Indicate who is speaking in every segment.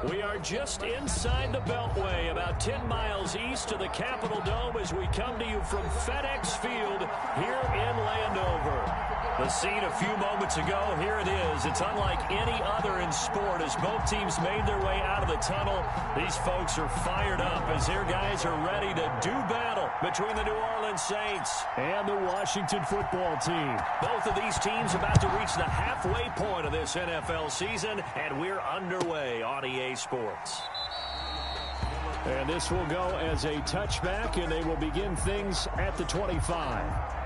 Speaker 1: We are just inside the Beltway, about 10 miles east of the Capitol Dome as we come to you from FedEx Field here in Landover. The scene a few moments ago, here it is. It's unlike any other in sport as both teams made their way out of the tunnel. These folks are fired up as their guys are ready to do battle between the New Orleans Saints and the Washington football team. Both of these teams about to reach the halfway point of this NFL season, and we're underway on EA Sports. And this will go as a touchback, and they will begin things at the 25.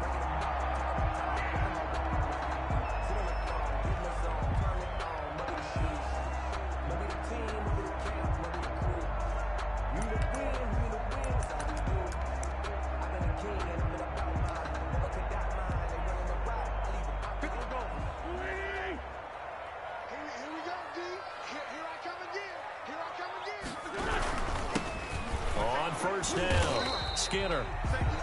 Speaker 1: First down, Skinner.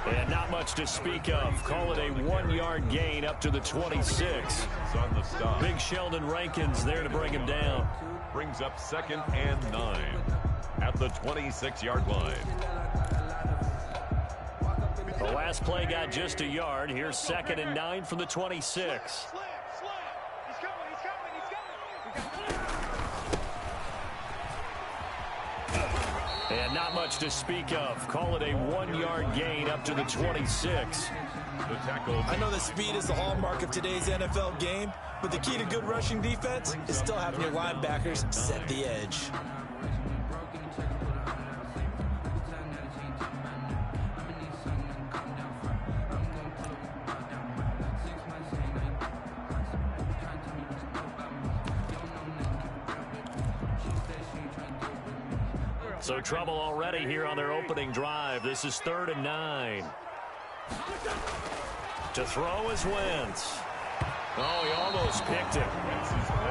Speaker 1: And not much to speak of. Call it a 1-yard gain up to the 26.
Speaker 2: On the stop.
Speaker 1: Big Sheldon Rankins there to bring him down.
Speaker 2: Brings up 2nd and 9 at the 26-yard line.
Speaker 1: The last play got just a yard. Here's 2nd and 9 from the 26. And not much to speak of. Call it a 1-yard gain up to the 26.
Speaker 2: The tackle.
Speaker 3: I know that speed is the hallmark of today's NFL game, but the key to good rushing defense is still having your linebackers set the edge.
Speaker 1: So trouble already here on their opening drive. This is 3rd and 9. To throw is Wentz. Oh, he almost picked it.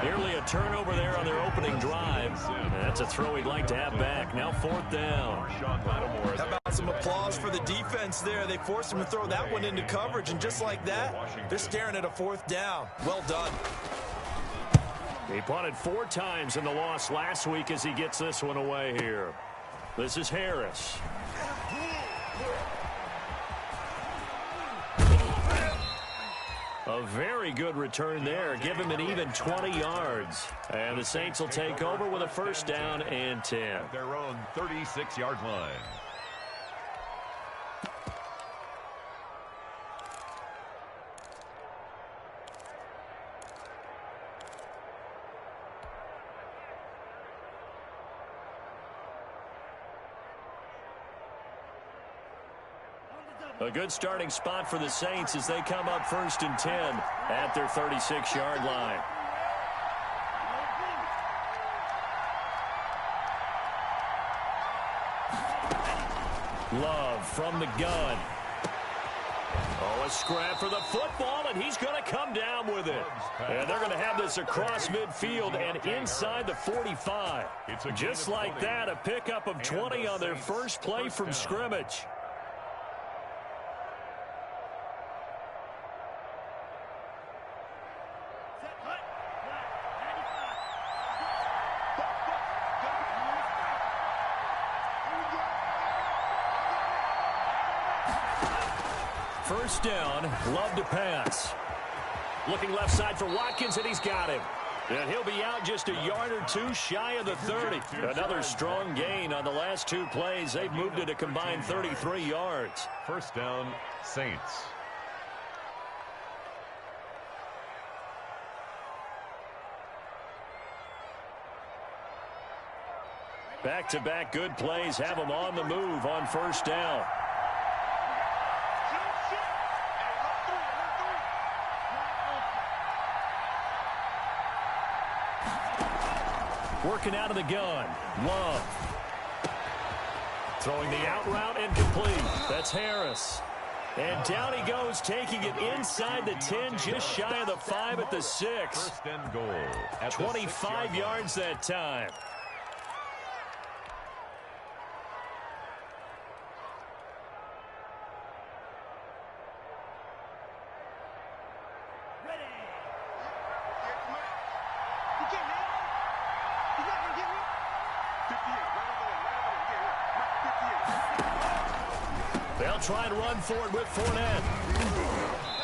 Speaker 1: Nearly a turnover there on their opening drive. That's a throw he'd like to have back. Now 4th down.
Speaker 3: How about some applause for the defense there? They forced him to throw that one into coverage, and just like that, they're staring at a 4th down. Well done.
Speaker 1: He punted 4 times in the loss last week as he gets this one away here. This is Harris. A very good return there. Give him an even 20 yards. And the Saints will take over with a 1st down and 10.
Speaker 2: At their own 36-yard line.
Speaker 1: A good starting spot for the Saints as they come up 1st and 10 at their 36-yard line. Love from the gun. Oh, a scrap for the football, and he's going to come down with it. And they're going to have this across midfield and inside the 45. Just like that, a pickup of 20 on their first play from scrimmage. First down, Love to pass. Looking left side for Watkins, and he's got him. And he'll be out just a yard or 2 shy of the 30. Another strong gain on the last 2 plays. They've moved it a combined 33 yards.
Speaker 2: First down, Saints.
Speaker 1: Back-to-back good plays have them on the move on first down. Working out of the gun. Love. Throwing the out route incomplete. That's Harris. And down he goes, taking it inside the 10, just shy of the 5 at the 6.
Speaker 2: First and goal. At
Speaker 1: 25 yards that time. They'll try and run for it with Fournette.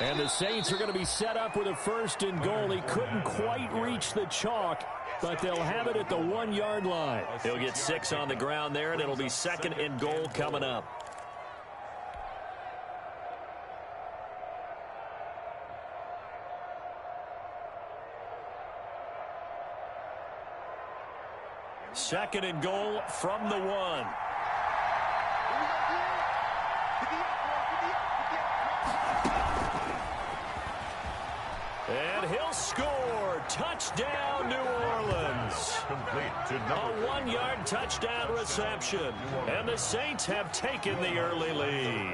Speaker 1: And the Saints are going to be set up with a 1st and goal. He couldn't quite reach the chalk, but they'll have it at the 1-yard line. He'll get 6 on the ground there, and it'll be 2nd and goal coming up. Second and goal from the 1. And he'll score. Touchdown, New Orleans.
Speaker 2: Complete to
Speaker 1: A 1-yard touchdown reception. And the Saints have taken the early lead.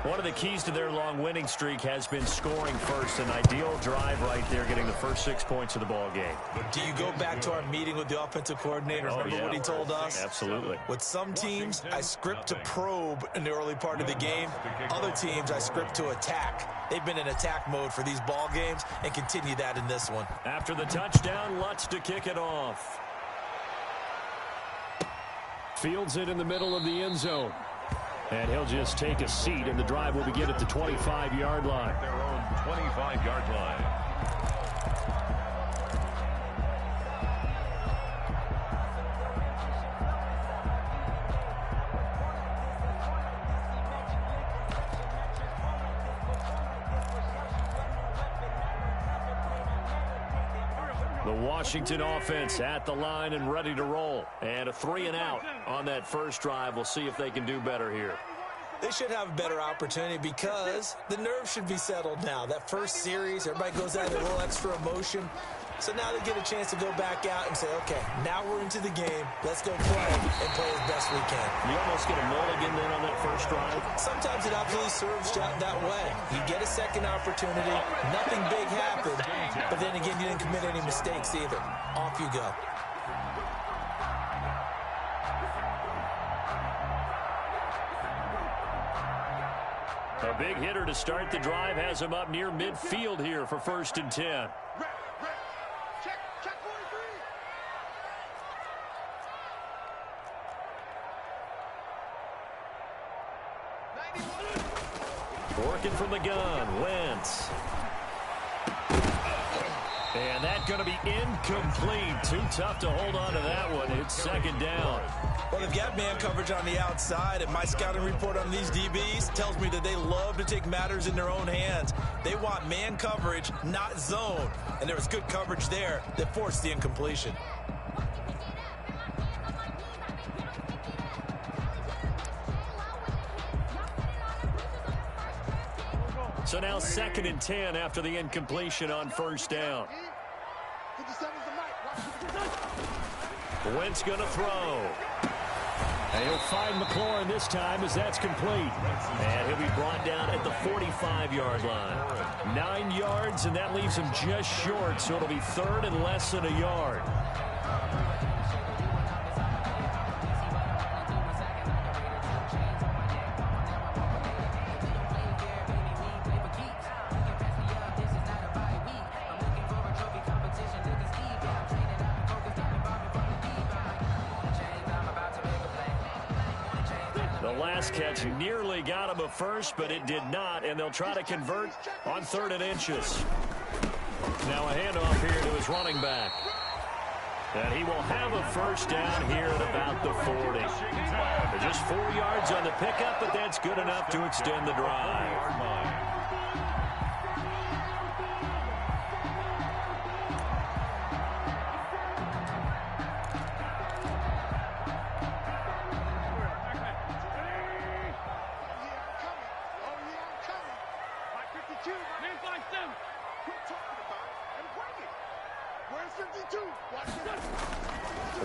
Speaker 1: One of the keys to their long winning streak has been scoring first. An ideal drive right there, getting the first 6 points of the ball game.
Speaker 3: Do you go back to our meeting with the offensive coordinator? Remember what he told us?
Speaker 1: Absolutely.
Speaker 3: With some teams, I script to probe in the early part of the game. Other teams, I script to attack. They've been in attack mode for these ball games and continue that in this one.
Speaker 1: After the touchdown, Lutz to kick it off. Fields it in the middle of the end zone. And he'll just take a seat, and the drive will begin at the 25-yard line.
Speaker 2: Their own 25-yard line.
Speaker 1: The Washington offense at the line and ready to roll. And a 3-and-out on that first drive. We'll see if they can do better here.
Speaker 3: They should have a better opportunity because the nerves should be settled now. That first series, everybody goes out with a little extra emotion. So now they get a chance to go back out and say, okay, now we're into the game. Let's go play and play as best we can.
Speaker 1: You almost get a mulligan then on that first drive.
Speaker 3: Sometimes it absolutely serves that way. You get a second opportunity. Nothing big happened. But then again, you didn't commit any mistakes either. Off you go.
Speaker 1: A big hitter to start the drive has him up near midfield here for 1st and 10. Working from the gun, Wentz. And that's going to be incomplete. Too tough to hold on to that one. It's 2nd down.
Speaker 3: Well, they've got man coverage on the outside, and my scouting report on these DBs tells me that they love to take matters in their own hands. They want man coverage, not zone. And there was good coverage there that forced the incompletion.
Speaker 1: So now 2nd and 10 after the incompletion on 1st down. Wentz going to throw. And he'll find McLaurin this time as that's complete. And he'll be brought down at the 45-yard line. 9 yards, and that leaves him just short, so it'll be 3rd and less than a yard. Catch nearly got him a first, but it did not, and they'll try to convert on 3rd and inches. Now a handoff here to his running back. And he will have a 1st down here at about the 40. They're just 4 yards on the pickup, but that's good enough to extend the drive.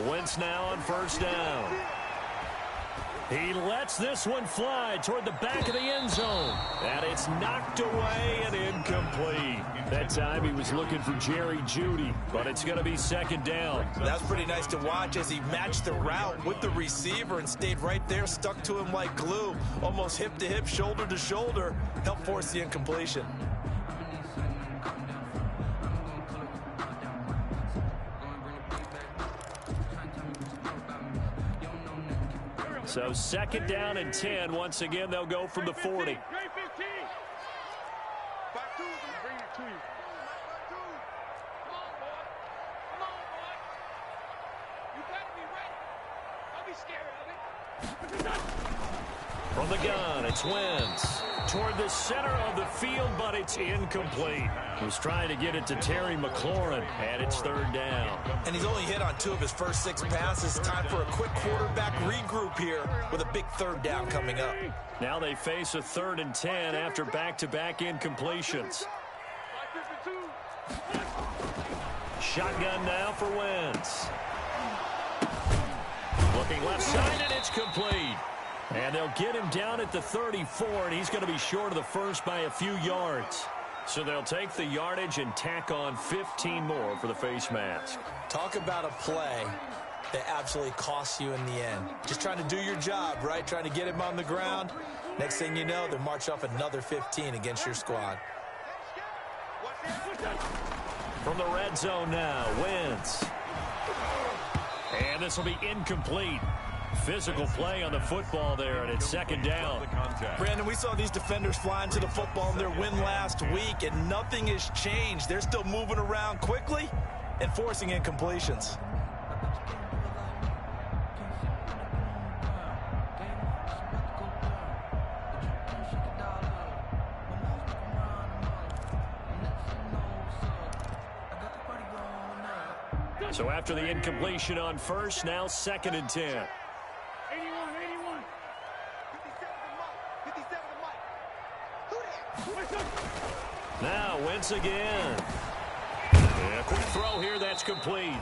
Speaker 1: Wentz now on 1st down. He lets this one fly toward the back of the end zone. And it's knocked away and incomplete. That time he was looking for Jerry Jeudy, but it's going to be 2nd down.
Speaker 3: That's pretty nice to watch as he matched the route with the receiver and stayed right there, stuck to him like glue, almost hip to hip, shoulder to shoulder, helped force the incompletion.
Speaker 1: So second down and 10. Once again, they'll go from the 40. From the gun, it's Wentz toward the center of the field, but it's incomplete. He was trying to get it to Terry McLaurin, and it's third down.
Speaker 3: And he's only hit on 2 of his first 6 passes. Time for a quick quarterback regroup here with a big third down coming up.
Speaker 1: Now they face a 3rd and 10 after back-to-back incompletions. Shotgun now for Wentz. Looking left side, and it's complete. And they'll get him down at the 34, and he's going to be short of the first by a few yards. So they'll take the yardage and tack on 15 more for the face mask.
Speaker 3: Talk about a play that absolutely costs you in the end. Just trying to do your job, right? Trying to get him on the ground. Next thing you know, they'll march off another 15 against your squad.
Speaker 1: From the red zone now, Wentz. And this will be incomplete. Physical play on the football there, and it's second down.
Speaker 3: Brandon, we saw these defenders flying to the football in their win last week, and nothing has changed. They're still moving around quickly and forcing incompletions.
Speaker 1: So after the incompletion on first, now 2nd and 10. Now Wentz again. Yeah, quick throw here, that's complete.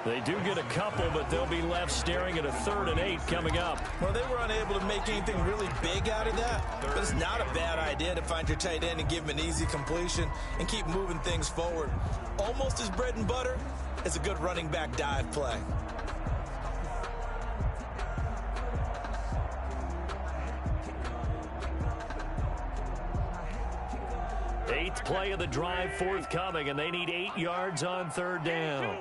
Speaker 1: They do get a couple, but they'll be left staring at a 3rd and 8 coming up.
Speaker 3: Well, they were unable to make anything really big out of that, but it's not a bad idea to find your tight end and give him an easy completion and keep moving things forward. Almost as bread and butter as a good running back dive play.
Speaker 1: Eighth play of the drive forthcoming, and they need 8 yards on 3rd down.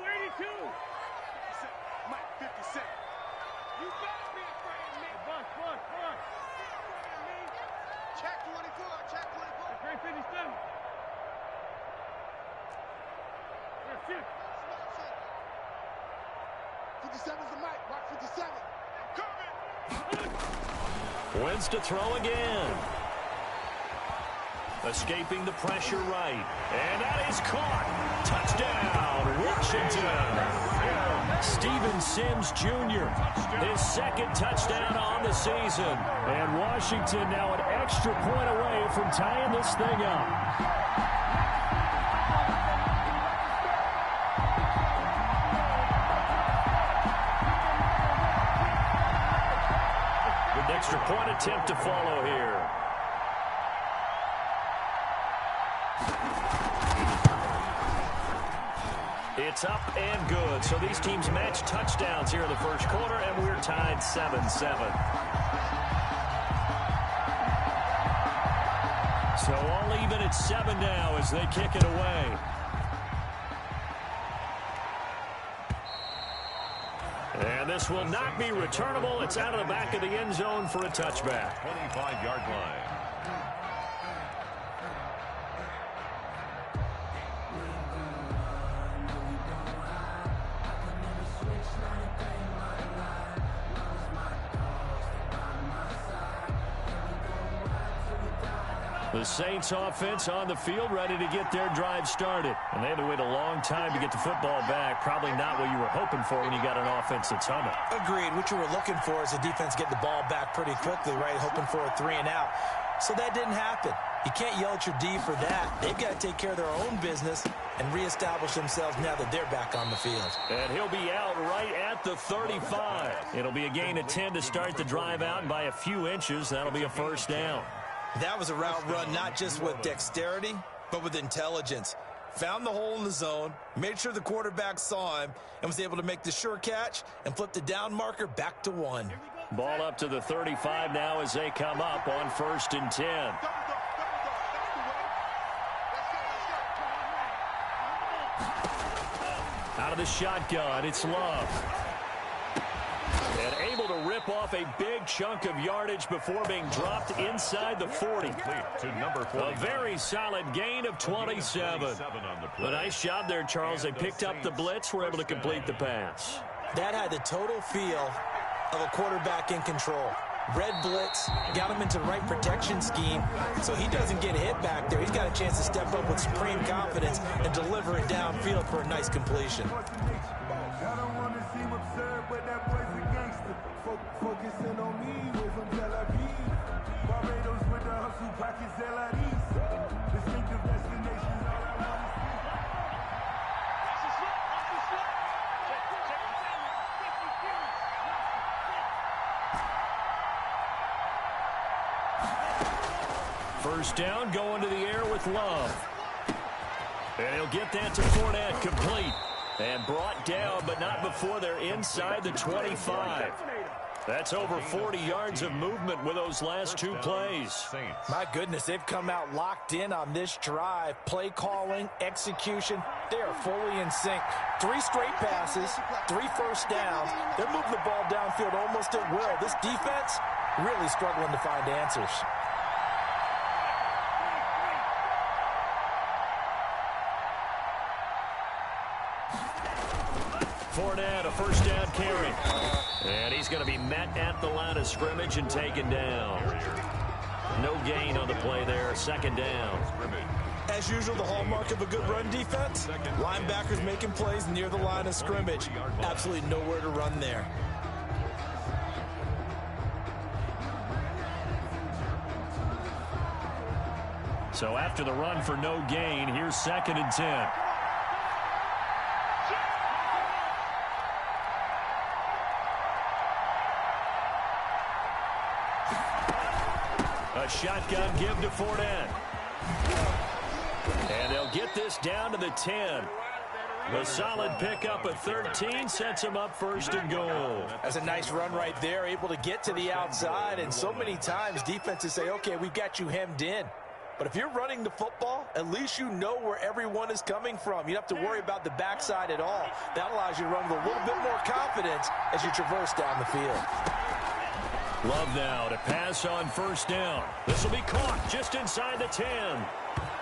Speaker 1: Wentz to throw again. Escaping the pressure right. And that is caught. Touchdown, Washington. Steven Sims Jr., his 2nd touchdown on the season. And Washington now an extra point away from tying this thing up. With an extra point attempt to follow here. It's up and good. So these teams match touchdowns here in the first quarter, and we're tied 7-7. So all even at 7 now as they kick it away. And this will not be returnable. It's out of the back of the end zone for a touchback.
Speaker 2: 25-yard line.
Speaker 1: The Saints offense on the field ready to get their drive started. And they had to wait a long time to get the football back. Probably not what you were hoping for when you got an offense that's humming.
Speaker 3: Agreed. What you were looking for is the defense getting the ball back pretty quickly, right? Hoping for a 3 and out. So that didn't happen. You can't yell at your D for that. They've got to take care of their own business and reestablish themselves now that they're back on the field.
Speaker 1: And he'll be out right at the 35. It'll be a gain of 10 to start the drive out, and by a few inches, that'll be a first down.
Speaker 3: That was a route run not just with dexterity, but with intelligence. Found the hole in the zone, made sure the quarterback saw him, and was able to make the sure catch and flip the down marker back to 1.
Speaker 1: Ball up to the 35 now as they come up on 1st and 10. Out of the shotgun, it's Love. And able to rip off a big chunk of yardage before being dropped inside the 40.
Speaker 2: To number 40.
Speaker 1: A very solid gain of 27. A nice job there, Charles. They picked up the blitz, were able to complete the pass.
Speaker 3: That had the total feel of a quarterback in control. Red blitz, got him into the right protection scheme, so he doesn't get hit back there. He's got a chance to step up with supreme confidence and deliver it downfield for a nice completion.
Speaker 4: Focusing on me, we're from Tel Aviv. Barbados with the hustle pockets, LIDs. Distinctive destinations, all I want
Speaker 1: to see. First down, going to the air with Love. And he'll get that to Fournette, complete. And brought down, but not before they're inside the 25. That's over 40 yards of movement with those last two plays.
Speaker 3: My goodness, they've come out locked in on this drive. Play calling, execution, they are fully in sync. 3 straight passes, 3 first downs. They're moving the ball downfield almost at will. This defense really struggling to find answers.
Speaker 1: Fournette, a first down carry. And he's going to be met at the line of scrimmage and taken down. No gain on the play there, second down.
Speaker 3: As usual, the hallmark of a good run defense, linebackers making plays near the line of scrimmage. Absolutely nowhere to run there.
Speaker 1: So after the run for no gain, here's 2nd and 10. A shotgun give to Fournette. And they'll get this down to the 10. The solid pickup of 13 sets him up 1st and goal.
Speaker 3: That's a nice run right there, able to get to the outside. And so many times defenses say, okay, we've got you hemmed in. But if you're running the football, at least you know where everyone is coming from. You don't have to worry about the backside at all. That allows you to run with a little bit more confidence as you traverse down the field.
Speaker 1: Love now to pass on 1st down. This will be caught just inside the 10.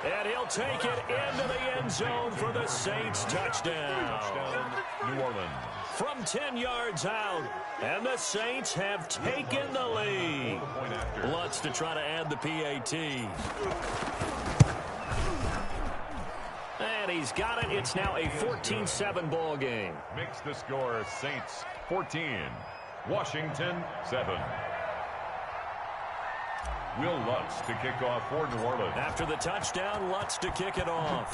Speaker 1: And he'll take it into the end zone for the Saints touchdown.
Speaker 2: New Orleans.
Speaker 1: From 10 yards out, and the Saints have taken the lead. Lutz to try to add the PAT. And he's got it. It's now a 14-7 ball game.
Speaker 2: Makes the score Saints 14, Washington 7. Will Lutz to kick off for New Orleans.
Speaker 1: After the touchdown, Lutz to kick it off.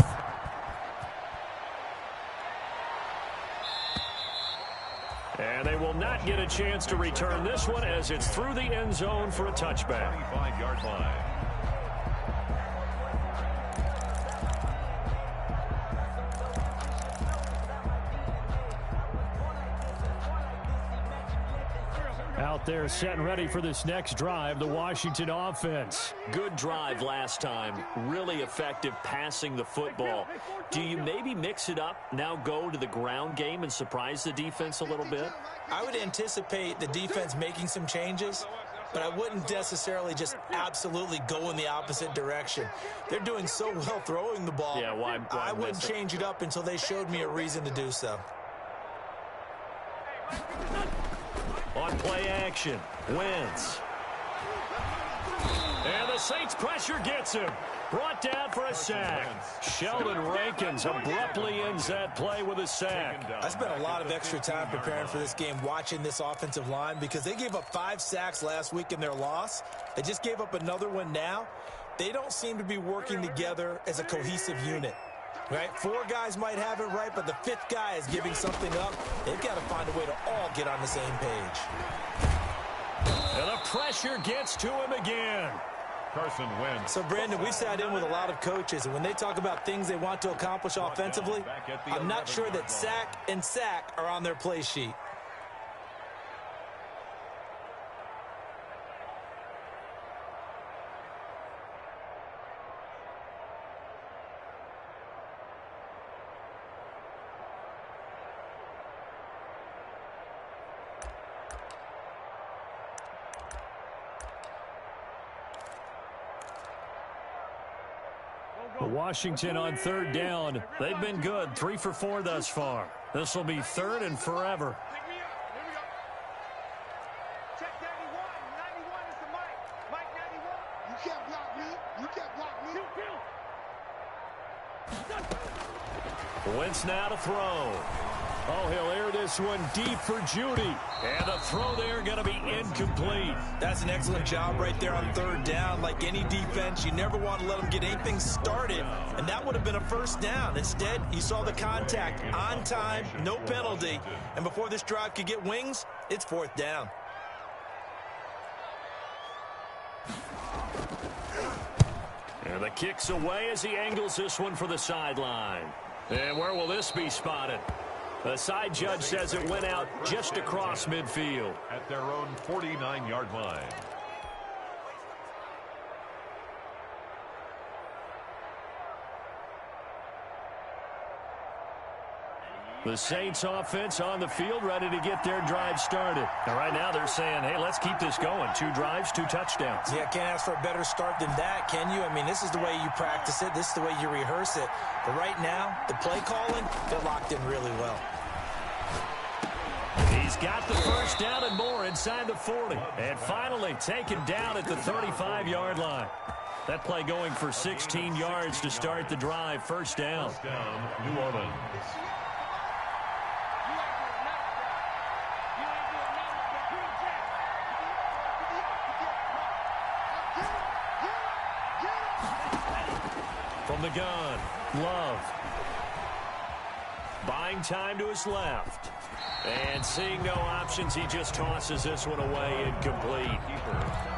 Speaker 1: And they will not get a chance to return this one as it's through the end zone for a touchback.
Speaker 2: 25-yard line.
Speaker 1: Out there set and ready for this next drive, the Washington offense. Good drive last time. Really effective passing the football. Do you maybe mix it up, now go to the ground game and surprise the defense a little bit?
Speaker 3: I would anticipate the defense making some changes, but I wouldn't necessarily just absolutely go in the opposite direction. They're doing so well throwing the ball.
Speaker 1: Yeah, why
Speaker 3: I wouldn't change it up until they showed me a reason to do so.
Speaker 1: On play action, Wentz. And the Saints pressure gets him. Brought down for a sack. Sheldon Rankins abruptly ends that play with a sack.
Speaker 3: I spent a lot of extra time preparing for this game, watching this offensive line, because they gave up 5 sacks last week in their loss. They just gave up another one now. They don't seem to be working together as a cohesive unit. Right? 4 guys might have it right, but the 5th guy is giving something up. They've got to find a way to all get on the same page.
Speaker 1: And the pressure gets to him again.
Speaker 2: Carson Wentz.
Speaker 3: So, Brandon, we sat in with a lot of coaches, and when they talk about things they want to accomplish offensively, I'm not sure that sack and sack are on their play sheet.
Speaker 1: Washington on third down. They've been good, 3 for 4 thus far. This will be third and forever.
Speaker 5: Check 91. 91 is the Mike. Mike 91. You can't block me. You can't block me.
Speaker 1: Wentz now to throw. Oh, he'll air this one deep for Judy. And the throw there going to be incomplete.
Speaker 3: That's an excellent job right there on third down. Like any defense, you never want to let them get anything started. And that would have been a first down. Instead, he saw the contact on time, no penalty. And before this drive could get wings, it's fourth down.
Speaker 1: And the kick's away as he angles this one for the sideline. And where will this be spotted? The side judge says it went out just across midfield.
Speaker 2: At their own 49-yard line.
Speaker 1: The Saints offense on the field, ready to get their drive started. And right now they're saying, hey, let's keep this going. 2 drives, 2 touchdowns.
Speaker 3: Yeah, can't ask for a better start than that, can you? I mean, this is the way you practice it. This is the way you rehearse it. But right now, the play calling, they're locked in really well.
Speaker 1: He's got the first down and more inside the 40. And finally taken down at the 35-yard line. That play going for 16 yards to start the drive. First down.
Speaker 2: First down, New Orleans.
Speaker 1: From the gun, Love. Buying time to his left. And seeing no options, he just tosses this one away, incomplete.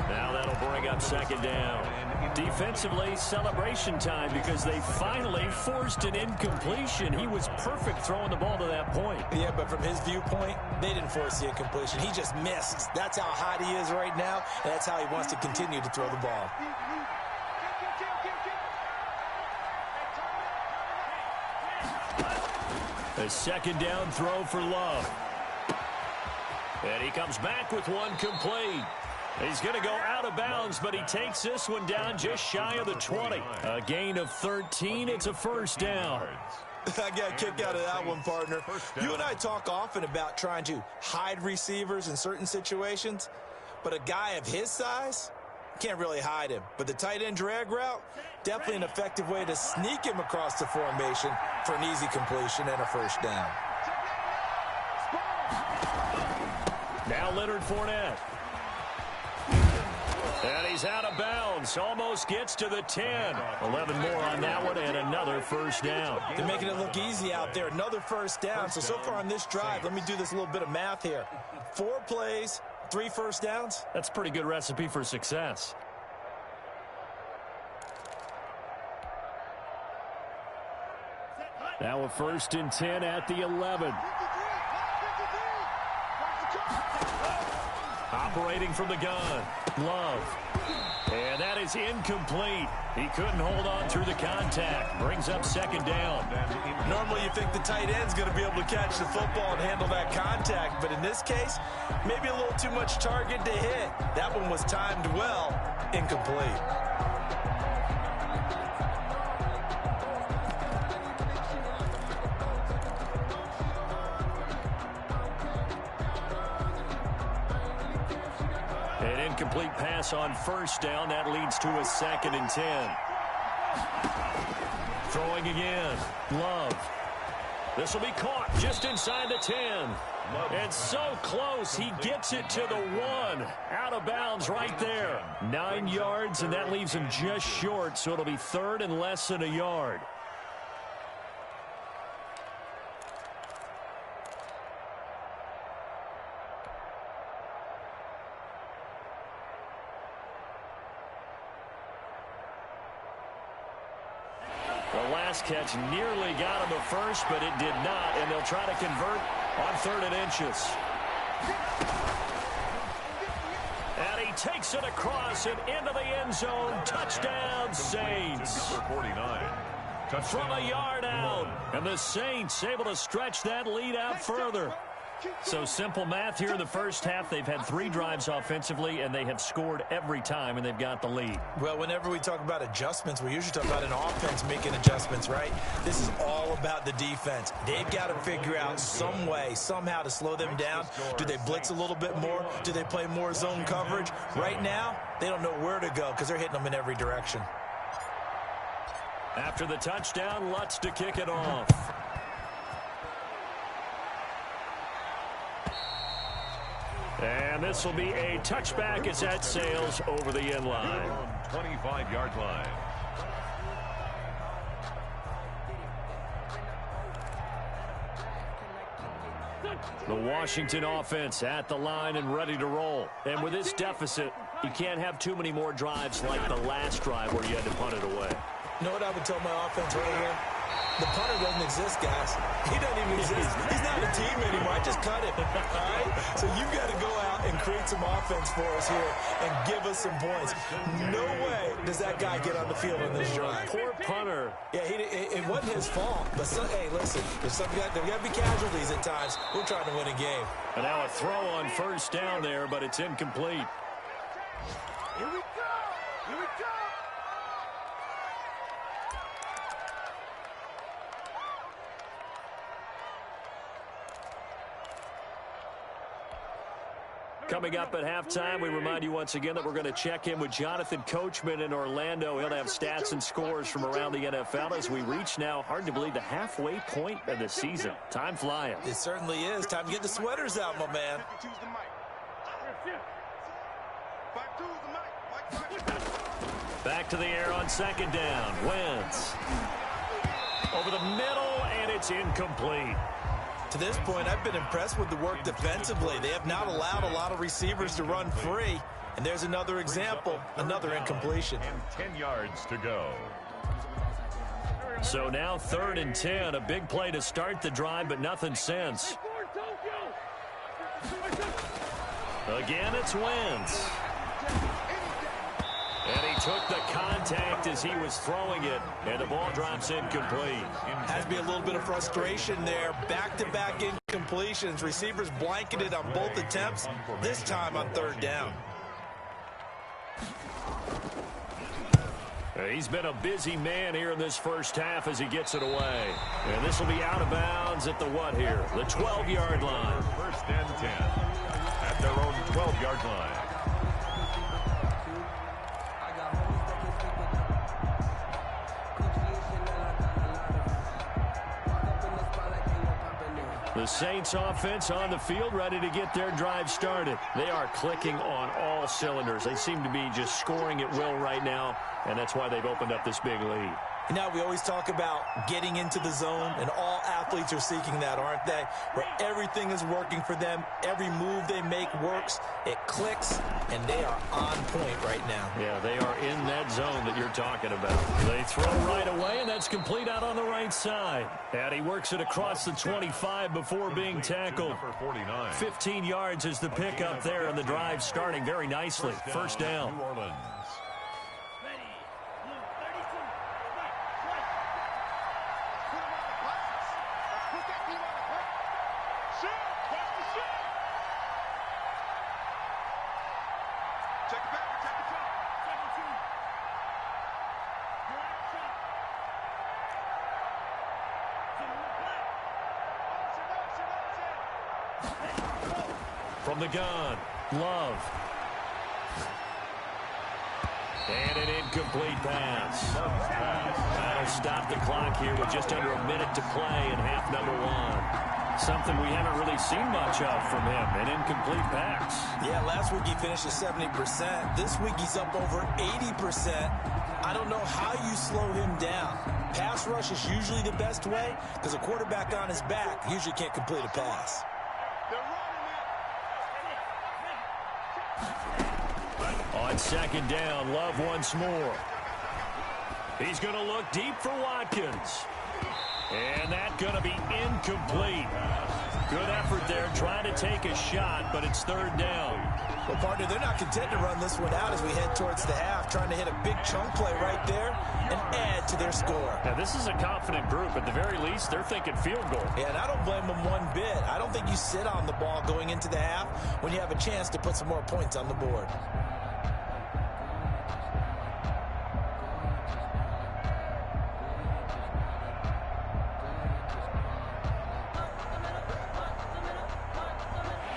Speaker 1: Now that'll bring up second down. Defensively, celebration time because they finally forced an incompletion. He was perfect throwing the ball to that point.
Speaker 3: Yeah, but from his viewpoint, they didn't force the incompletion. He just missed. That's how hot he is right now, and that's how he wants to continue to throw the ball.
Speaker 1: A second down throw for Love. And he comes back with one complete. He's going to go out of bounds, but he takes this one down just shy of the 20. A gain of 13. It's a first down.
Speaker 3: I got a kick out of that one, partner. You and I talk often about trying to hide receivers in certain situations, but a guy of his size can't really hide him. But the tight end drag route, definitely an effective way to sneak him across the formation for an easy completion and a first down.
Speaker 1: Now Leonard Fournette. And he's out of bounds. Almost gets to the 10. 11 more on that one and another first down.
Speaker 3: They're making it look easy out there. Another first down. So far on this drive, let me do this little bit of math here. 4 plays, 3 first downs.
Speaker 1: That's a pretty good recipe for success. Now a first and 10 at the 11. Operating from the gun, Love. And that is incomplete. He couldn't hold on through the contact. Brings up second down.
Speaker 3: Normally you think the tight end's going to be able to catch the football and handle that contact. But in this case, maybe a little too much target to hit. That one was timed well. Incomplete.
Speaker 1: An incomplete pass on first down. That leads to a second and 10. Throwing again. Love. This will be caught just inside the 10. And so close, he gets it to the 1. Out of bounds right there. 9 yards, and that leaves him just short, so it'll be third and less than a yard. The last catch nearly got him a first, but it did not, and they'll try to convert on third and inches. And he takes it across and into the end zone. Touchdown, Saints.
Speaker 2: Number 49.
Speaker 1: From a yard out. And the Saints able to stretch that lead out further. So simple math here in the first half. They've had 3 drives offensively, and they have scored every time, and they've got the lead.
Speaker 3: Well, whenever we talk about adjustments, we usually talk about an offense making adjustments, right? This is all about the defense. They've got to figure out some way, somehow to slow them down. Do they blitz a little bit more? Do they play more zone coverage? Right now, they don't know where to go because they're hitting them in every direction.
Speaker 1: After the touchdown, Lutz to kick it off. And this will be a touchback as that sails over the end line.
Speaker 2: 25-yard line.
Speaker 1: The Washington offense at the line and ready to roll. And with this deficit, you can't have too many more drives like the last drive where you had to punt it away.
Speaker 3: You know what I would tell my offense right here? The punter doesn't exist, guys. He doesn't even exist. He's not a team anymore. I just cut him. All right? So you've got to go out and create some offense for us here and give us some points. No way does that guy get on the field on this drive.
Speaker 1: Poor punter.
Speaker 3: Yeah, it wasn't his fault. But, hey, listen, there's got to be casualties at times. We're trying to win a game.
Speaker 1: And now a throw on first down there, but it's incomplete.
Speaker 5: Here we go. Here we go.
Speaker 1: Coming up at halftime, we remind you once again that we're going to check in with Jonathan Coachman in Orlando. He'll have stats and scores from around the NFL as we reach now, hard to believe, the halfway point of the season. Time flying.
Speaker 3: It certainly is. Time to get the sweaters out, my man.
Speaker 1: Back to the air on second down. Wentz. Over the middle, and it's incomplete.
Speaker 3: To this point, I've been impressed with the work defensively. They have not allowed a lot of receivers to run free. And there's another example, another incompletion.
Speaker 2: And 10 yards to go.
Speaker 1: So now 3rd and 10, a big play to start the drive, but nothing since. Again, it's Wentz. And he took the contact as he was throwing it, and the ball drops incomplete.
Speaker 3: Has to be a little bit of frustration there. Back-to-back incompletions. Receivers blanketed on both attempts, this time on 3rd down.
Speaker 1: He's been a busy man here in this first half as he gets it away. And this will be out of bounds at the what here? The 12-yard line.
Speaker 2: 1st and 10 at their own 12-yard line.
Speaker 1: The Saints offense on the field, ready to get their drive started. They are clicking on all cylinders. They seem to be just scoring at will right now, and that's why they've opened up this big lead.
Speaker 3: You know, we always talk about getting into the zone, and all athletes are seeking that, aren't they? Where everything is working for them, every move they make works, it clicks, and they are on point right now.
Speaker 1: Yeah, they are in that zone that you're talking about. They throw right away, and that's complete out on the right side. And he works it across the 25 before being tackled.
Speaker 2: Number 49.
Speaker 1: 15 yards is the pickup there, and the drive starting very nicely. 1st down.
Speaker 2: New Orleans.
Speaker 1: From the gun, Love. And an incomplete pass. That'll stop the clock here with just under a minute to play in half number 1. Something we haven't really seen much of from him, an incomplete pass.
Speaker 3: Yeah, last week he finished at 70%. This week he's up over 80%. I don't know how you slow him down. Pass rush is usually the best way because a quarterback on his back usually can't complete a pass.
Speaker 1: On second down, Love once more. He's going to look deep for Watkins. And that's going to be incomplete. Good effort there trying to take a shot, but it's third down.
Speaker 3: Well, partner, they're not content to run this one out as we head towards the half, trying to hit a big chunk play right there and add to their score.
Speaker 1: Now, this is a confident group. At the very least, they're thinking field goal.
Speaker 3: Yeah, and I don't blame them one bit. I don't think you sit on the ball going into the half when you have a chance to put some more points on the board.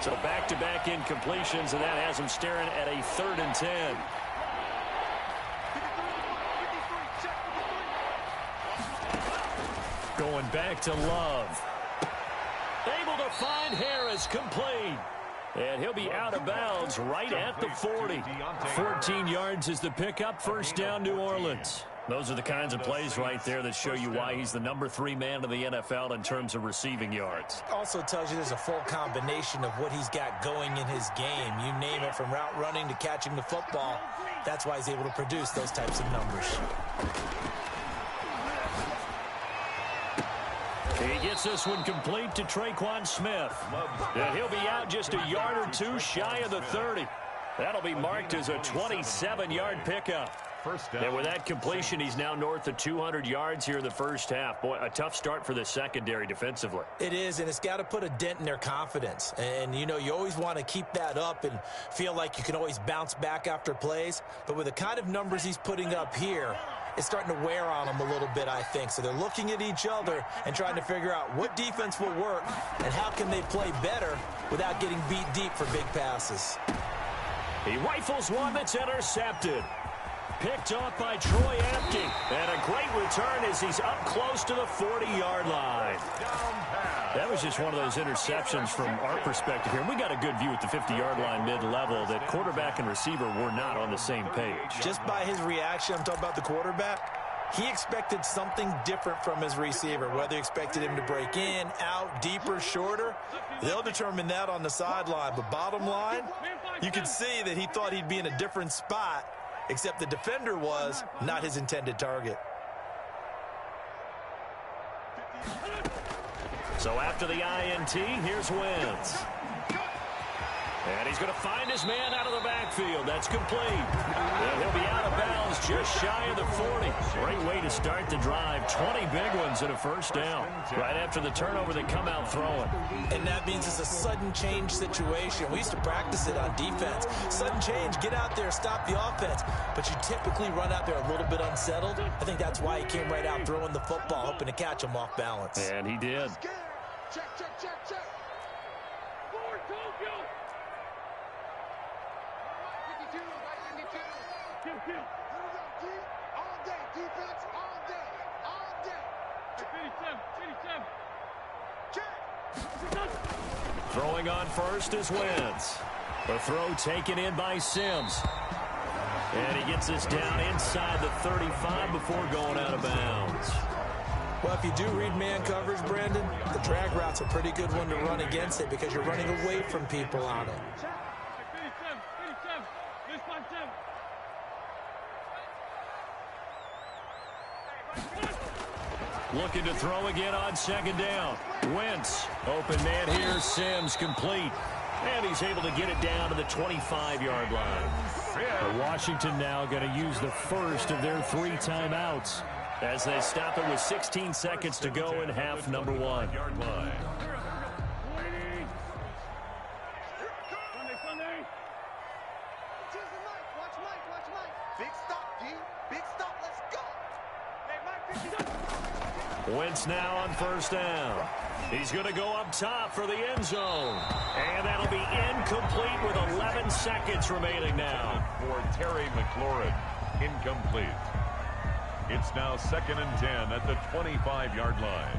Speaker 1: So back-to-back incompletions, and that has them staring at a 3rd and 10. Going back to Love. Able to find Harris, complete. And he'll be out of bounds right at the 40. 14 yards is the pickup, first down New Orleans. Those are the kinds of plays right there that show you why he's the number 3 man in the NFL in terms of receiving yards.
Speaker 3: Also tells you there's a full combination of what he's got going in his game. You name it, from route running to catching the football. That's why he's able to produce those types of numbers.
Speaker 1: He gets this one complete to Traquan Smith. And he'll be out just a yard or two shy of the 30. That'll be marked as a 27-yard pickup. And with that completion, he's now north of 200 yards here in the first half. Boy, a tough start for the secondary defensively.
Speaker 3: It is, and it's got to put a dent in their confidence. And, you know, you always want to keep that up and feel like you can always bounce back after plays. But with the kind of numbers he's putting up here, it's starting to wear on them a little bit, I think. So they're looking at each other and trying to figure out what defense will work and how can they play better without getting beat deep for big passes.
Speaker 1: He rifles one that's intercepted. Picked off by Troy Apke. And a great return as he's up close to the 40-yard line. That was just one of those interceptions from our perspective here. We got a good view at the 50-yard line mid-level that quarterback and receiver were not on the same page.
Speaker 3: Just by his reaction, I'm talking about the quarterback, he expected something different from his receiver. Whether he expected him to break in, out, deeper, shorter, they'll determine that on the sideline. But bottom line, you can see that he thought he'd be in a different spot, except the defender was not his intended target.
Speaker 1: So after the INT, here's Wentz. And he's going to find his man out of the backfield. That's complete. And he'll be out of bounds just shy of the 40. Great way to start the drive. 20 big ones and a first down. Right after the turnover, they come out throwing.
Speaker 3: And that means it's a sudden change situation. We used to practice it on defense. Sudden change, get out there, stop the offense. But you typically run out there a little bit unsettled. I think that's why he came right out throwing the football, hoping to catch him off balance.
Speaker 1: And he did.
Speaker 5: Check, check, check, check. Forward, Tokyo. 52, right 52. Kill. Here we go, D. All day. Defense, all day. All day. 57. Check.
Speaker 1: Throwing on first is Wentz. The throw taken in by Sims. And he gets this down inside the 35 before going out of bounds.
Speaker 3: Well, if you do read man coverage, Brandon, the drag route's a pretty good one to run against it because you're running away from people on it.
Speaker 5: 57. This one, 7.
Speaker 1: Looking to throw again on second down. Wentz, open man here, Sims complete. And he's able to get it down to the 25-yard line. But Washington now going to use the first of their 3 timeouts as they stop it with 16 seconds to go in half number 1.
Speaker 5: Sunday. Watch Mike. Big stop, D. Big stop. Let's go. Hey, Mike,
Speaker 1: Wentz now on first down. He's going to go up top for the end zone. And that'll be incomplete with 11 seconds remaining now.
Speaker 2: For Terry McLaurin, incomplete. It's now 2nd and 10 at the 25-yard line.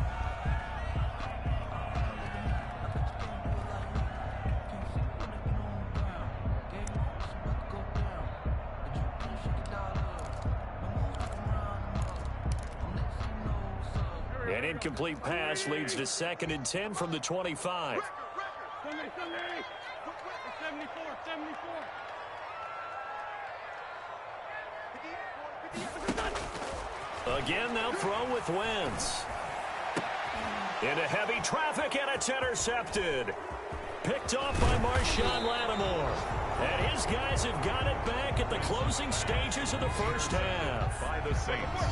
Speaker 1: An incomplete pass leads to 2nd and 10 from the 25.
Speaker 5: Sunday. 74.
Speaker 1: Again, they'll throw with Wentz. Into heavy traffic, and it's intercepted. Picked off by Marshawn Lattimore. And his guys have got it back at the closing stages of the first half.
Speaker 2: By the Saints.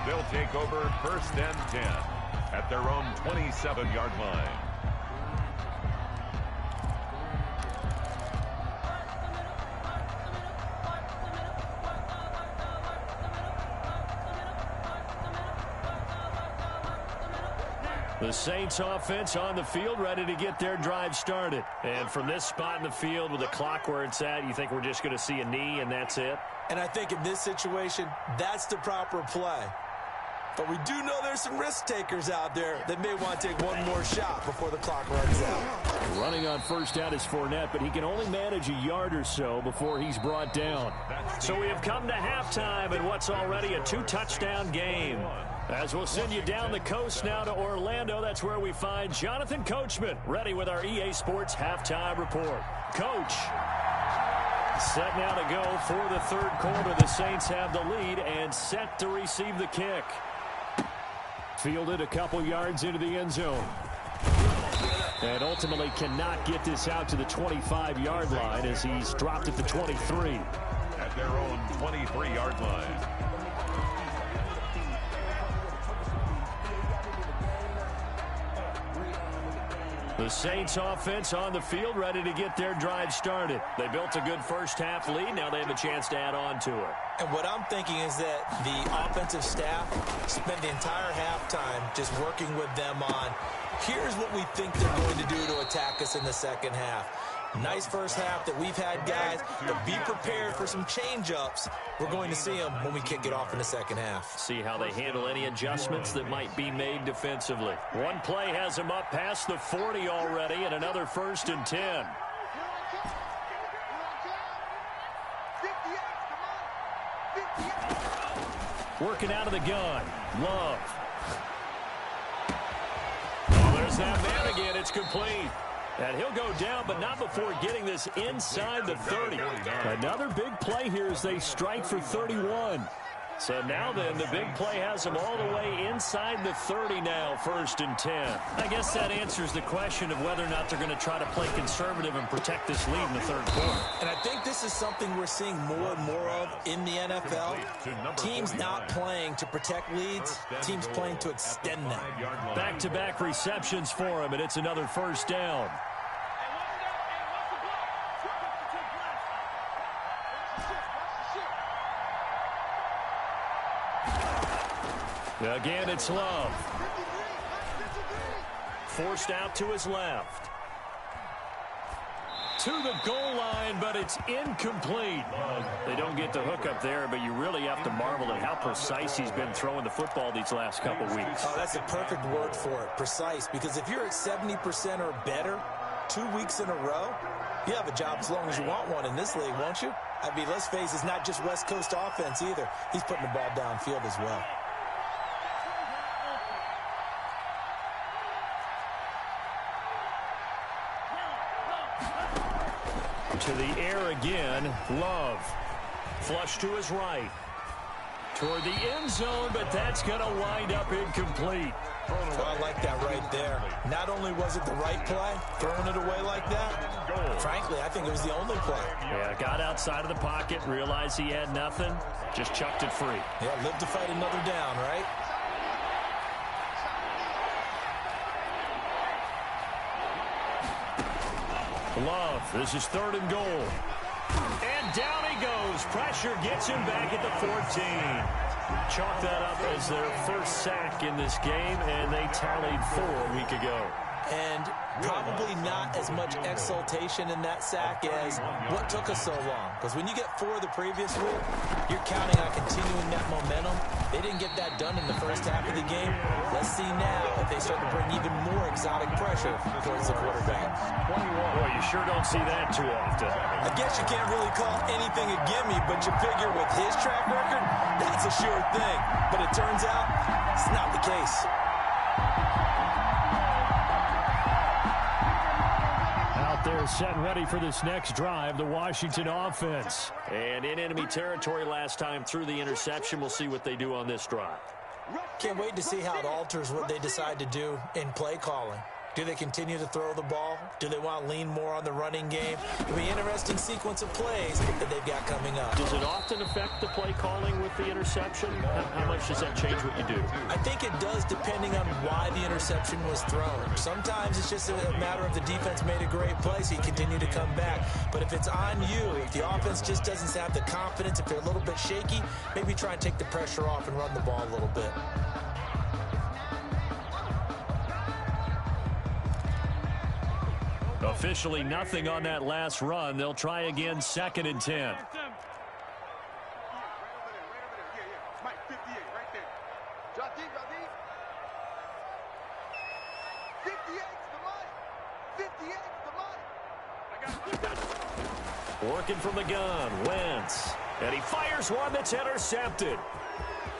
Speaker 2: They'll take over 1st and 10 at their own 27-yard line.
Speaker 1: The Saints offense on the field, ready to get their drive started. And from this spot in the field with the clock where it's at, you think we're just going to see a knee and that's it?
Speaker 3: And I think in this situation, that's the proper play. But we do know there's some risk takers out there that may want to take one more shot before the clock runs out.
Speaker 1: Running on first down is Fournette, but he can only manage a yard or so before he's brought down. So we have come to halftime in what's already a 2-touchdown game. As we'll send you down the coast now to Orlando, that's where we find Jonathan Coachman, ready with our EA Sports Halftime Report. Coach, set now to go for the third quarter. The Saints have the lead and set to receive the kick. Fielded a couple yards into the end zone. And ultimately cannot get this out to the 25-yard line as he's dropped at the 23.
Speaker 2: At their own 23-yard line.
Speaker 1: The Saints offense on the field, ready to get their drive started. They built a good first half lead. Now they have a chance to add on to it.
Speaker 3: And what I'm thinking is that the offensive staff spent the entire halftime just working with them on, here's what we think they're going to do to attack us in the second half. Nice first half that we've had, guys, but be prepared for some change-ups. We're going to see them when we kick it off in the second half.
Speaker 1: See how they handle any adjustments that might be made defensively. One play has them up past the 40 already, and another 1st and 10. Working out of the gun. Love. Oh, there's that man again. It's complete. And he'll go down, but not before getting this inside the 30. Another big play here as they strike for 31. So now then, the big play has them all the way inside the 30 now, 1st and 10. I guess that answers the question of whether or not they're going to try to play conservative and protect this lead in the third quarter.
Speaker 3: And I think this is something we're seeing more and more of in the NFL. Teams not playing to protect leads, teams playing to extend them.
Speaker 1: Back-to-back receptions for him, and it's another 1st down. Again, it's Love. Forced out to his left. To the goal line, but it's incomplete. They don't get the hook up there, but you really have to marvel at how precise he's been throwing the football these last couple weeks.
Speaker 3: Oh, that's a perfect word for it, precise, because if you're at 70% or better 2 weeks in a row, you have a job as long as you want one in this league, won't you? I mean, let's face it, it's not just West Coast offense either. He's putting the ball downfield as well.
Speaker 1: To the air again, Love. Flush to his right. Toward the end zone, but that's going to wind up incomplete.
Speaker 3: Oh, I like that right there. Not only was it the right play, throwing it away like that, frankly, I think it was the only play.
Speaker 1: Yeah, got outside of the pocket, realized he had nothing, just chucked it free.
Speaker 3: Yeah, live to fight another down, right?
Speaker 1: Love, this is 3rd and goal. And down he goes. Pressure gets him back at the 14. Chalk that up as their first sack in this game, and they tallied 4 a week ago.
Speaker 3: And probably not as much exultation in that sack as what took us so long. Because when you get 4 the previous week, you're counting on continuing that momentum. They didn't get that done in the first half of the game. Let's see now if they start to bring even more exotic pressure towards the quarterback.
Speaker 1: Boy, you sure don't see that too often.
Speaker 3: I guess you can't really call anything a gimme, but you figure with his track record, that's a sure thing. But it turns out it's not the case.
Speaker 1: They're set and ready for this next drive, the Washington offense. And in enemy territory last time through the interception. We'll see what they do on this drive.
Speaker 3: Can't wait to see how it alters what they decide to do in play calling. Do they continue to throw the ball? Do they want to lean more on the running game? It'll be an interesting sequence of plays that they've got coming up.
Speaker 1: Does it often affect the play calling with the interception? How much does that change what you do?
Speaker 3: I think it does, depending on why the interception was thrown. Sometimes it's just a matter of the defense made a great play, so you continue to come back. But if it's on you, if the offense just doesn't have the confidence, if they're a little bit shaky, maybe try and take the pressure off and run the ball a little bit.
Speaker 1: Officially nothing on that last run. They'll try again, 2nd and 10.
Speaker 5: Mike, 58, right there. Drop deep, drop deep. 58 to the Mike. 58 to the Mike.
Speaker 1: Working from the gun, Wentz. And he fires one that's intercepted.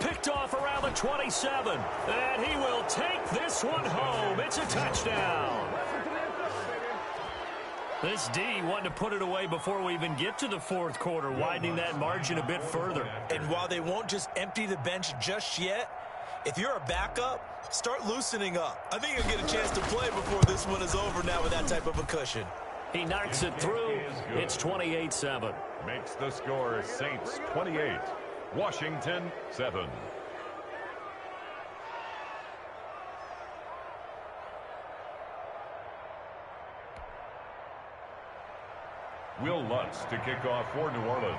Speaker 1: Picked off around the 27. And he will take this one home. It's a touchdown. This D wanted to put it away before we even get to the 4th quarter, widening that margin a bit further.
Speaker 3: And while they won't just empty the bench just yet, if you're a backup, start loosening up. I think you'll get a chance to play before this one is over now with that type of a cushion.
Speaker 1: He knocks it through. It's 28-7.
Speaker 2: Makes the score Saints 28, Washington 7. Will Lutz to kick off for New Orleans.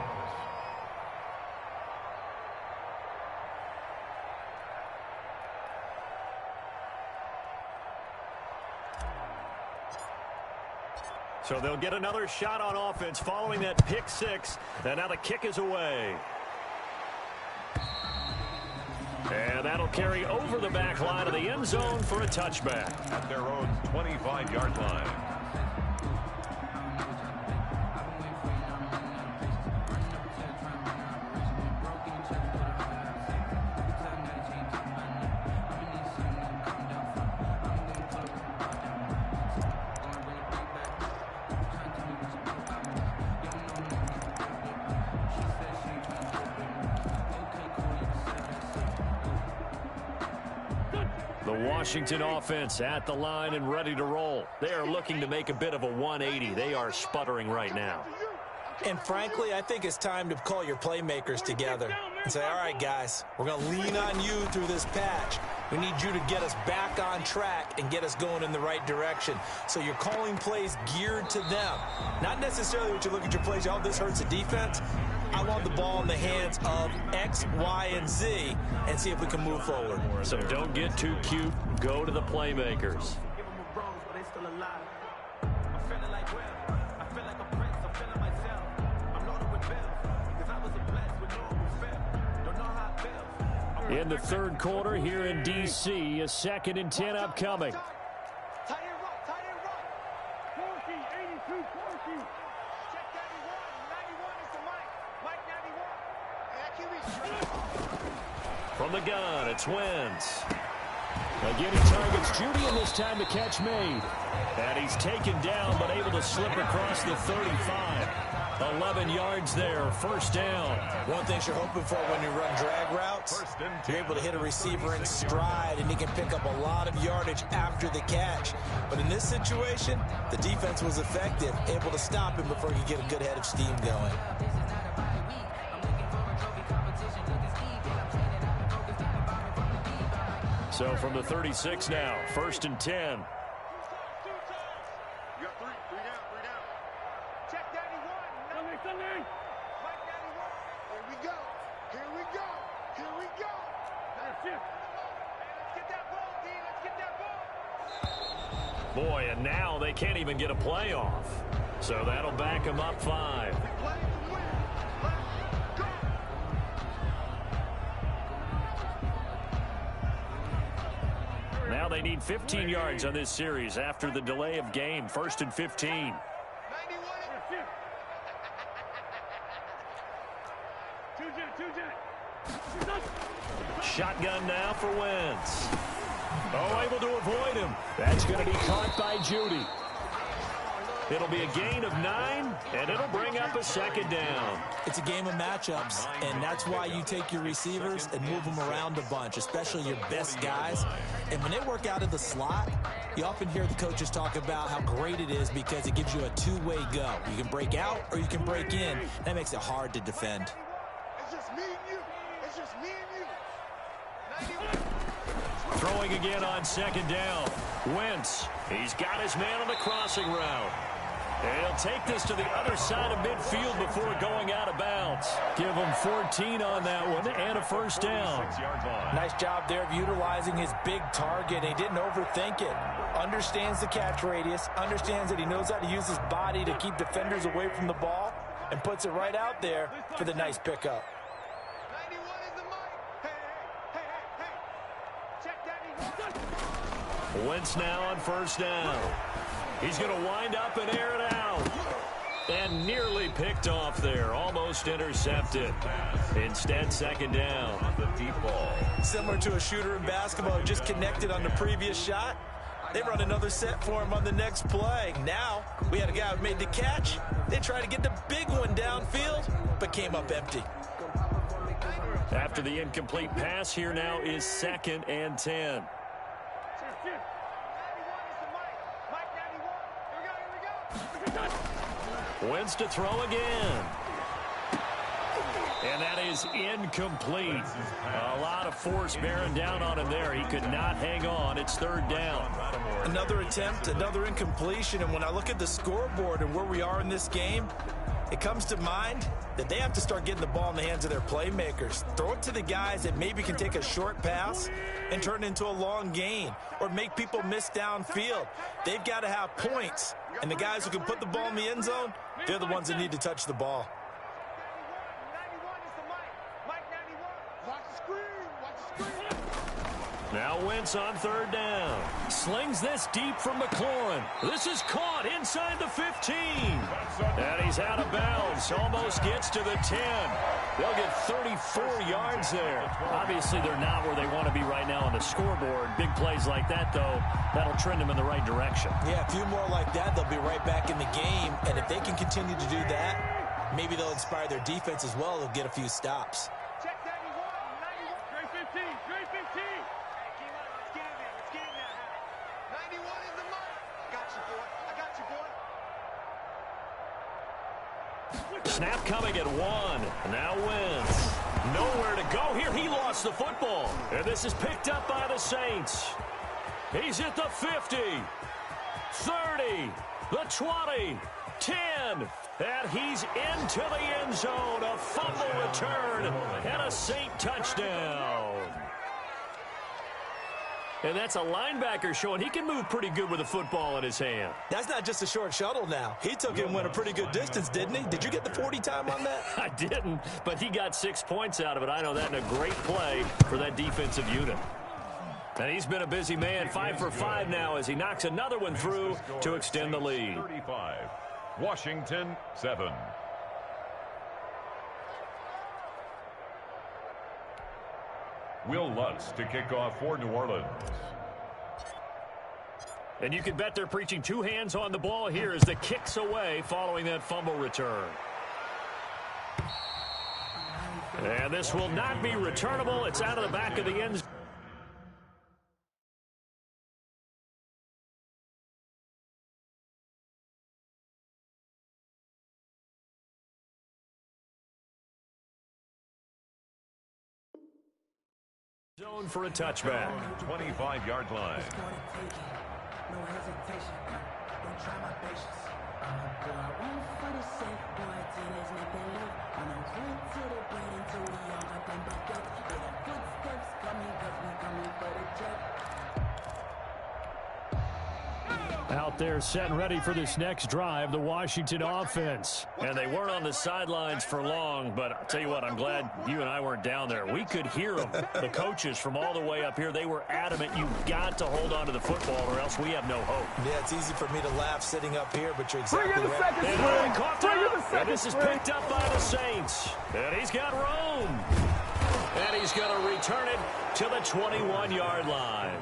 Speaker 1: So they'll get another shot on offense following that pick 6. And now the kick is away. And that'll carry over the back line of the end zone for a touchback.
Speaker 2: At their own 25-yard line.
Speaker 1: Washington offense at the line and ready to roll. They are looking to make a bit of a 180. They are sputtering right now.
Speaker 3: And frankly, I think it's time to call your playmakers together and say, all right, guys, we're going to lean on you through this patch. We need you to get us back on track and get us going in the right direction. So you're calling plays geared to them. Not necessarily what you look at your plays, oh, this hurts the defense. I want the ball in the hands of X, Y, and Z and see if we can move forward.
Speaker 1: So don't get too cute. Go to the playmakers. In the 3rd quarter here in D.C., a 2nd and 10 upcoming. From the gun, it's Wentz. Again, he targets Judy, and this time the catch made. And he's taken down, but able to slip across the 35. 11 yards there, 1st down.
Speaker 3: One thing you're hoping for when you run drag routes, you're able to hit a receiver in stride, and he can pick up a lot of yardage after the catch. But in this situation, the defense was effective, able to stop him before he could get a good head of steam going.
Speaker 1: So from the 36 now, 1st and 10.
Speaker 5: You got three down. Check 91. Mike 91. Here we go. Let's get that ball, D. Let's get that ball.
Speaker 1: Boy, and now they can't even get a play off. So that'll back them up 5. Now they need 15 yards on this series after the delay of game. 1st and 15. Shotgun now for Wentz. Oh, able to avoid him. That's going to be caught by Judy. It'll be a gain of 9, and it'll bring up a second down.
Speaker 3: It's a game of matchups, and that's why you take your receivers and move them around a bunch, especially your best guys. And when they work out of the slot, you often hear the coaches talk about how great it is because it gives you a two-way go. You can break out or you can break in. That makes it hard to defend.
Speaker 5: It's just me and you. It's just me and you.
Speaker 1: Throwing again on second down. Wentz, he's got his man on the crossing route. And he'll take this to the other side of midfield before going out of bounds. Give him 14 on that one and a first down.
Speaker 3: Nice job there of utilizing his big target. He didn't overthink it. Understands the catch radius, understands that he knows how to use his body to keep defenders away from the ball, and puts it right out there for the nice pickup.
Speaker 5: 91 is the mic. Hey. Check that.
Speaker 1: Wentz now on first down. He's going to wind up and air it out. And nearly picked off there. Almost intercepted. Instead, second down.
Speaker 2: On the deep ball.
Speaker 3: Similar to a shooter in basketball, just connected on the previous shot. They run another set for him on the next play. Now, we had a guy who made the catch. They tried to get the big one downfield, but came up empty.
Speaker 1: After the incomplete pass, here now is 2nd and 10. Wentz to throw again. And that is incomplete. A lot of force bearing down on him there. He could not hang on. It's 3rd down.
Speaker 3: Another attempt, another incompletion. And when I look at the scoreboard and where we are in this game, it comes to mind that they have to start getting the ball in the hands of their playmakers. Throw it to the guys that maybe can take a short pass and turn it into a long gain or make people miss downfield. They've got to have points. And the guys who can put the ball in the end zone, they're the ones that need to touch the ball.
Speaker 5: 91 is the mic. Mike 91. Watch the screen. Watch the screen.
Speaker 1: Now Wentz on 3rd down. Slings this deep from McLaurin. This is caught inside the 15. And he's out of bounds. Almost gets to the 10. They'll get 34 yards there. Obviously, they're not where they want to be right now on the scoreboard. Big plays like that, though, that'll trend them in the right direction.
Speaker 3: Yeah, a few more like that, they'll be right back in the game. And if they can continue to do that, maybe they'll inspire their defense as well. They'll get a few stops.
Speaker 5: Check 91. 91. Grade 15. Grade 15. Hey, keep up. Let's get in there. Let's get in there. 91 is the mic. I got you, boy. I got you, boy.
Speaker 1: Snap coming at 1. Now Wentz. Nowhere to go here. He lost the football. And this is picked up by the Saints. He's at the 50. 30. The 20. 10. And he's into the end zone. A fumble return and a Saint touchdown. And that's a linebacker showing he can move pretty good with a football in his hand.
Speaker 3: That's not just a short shuttle now. He took it and went a pretty good distance, didn't he? Did you get the 40 time on that?
Speaker 1: I didn't, but he got 6 points out of it. I know that in a great play for that defensive unit. And he's been a busy man, 5 for 5 now as he knocks another one through to extend the lead.
Speaker 2: 35. Washington 7. Will Lutz to kick off for New Orleans.
Speaker 1: And you can bet they're preaching 2 hands on the ball here as the kick's away following that fumble return. And this will not be returnable. It's out of the back of the end zone. Zone for a touchback.
Speaker 2: 25-yard line.
Speaker 6: No hesitation. Don't try my patience. One for the safe boy, there's nothing left. And I'm going to the bread until we all got them back up. With the footsteps coming, cause we coming for the jet.
Speaker 1: Out there set and ready for this next drive, the Washington offense. And they weren't on the sidelines for long, but I'll tell you what, I'm glad you and I weren't down there. We could hear them, the coaches from all the way up here. They were adamant, you've got to hold on to the football or else we have no hope.
Speaker 3: Yeah, it's easy for me to laugh sitting up here, but you're exactly right.
Speaker 1: And caught that. And this is picked up by the Saints. And he's got Rome. And he's going to return it to the 21-yard line.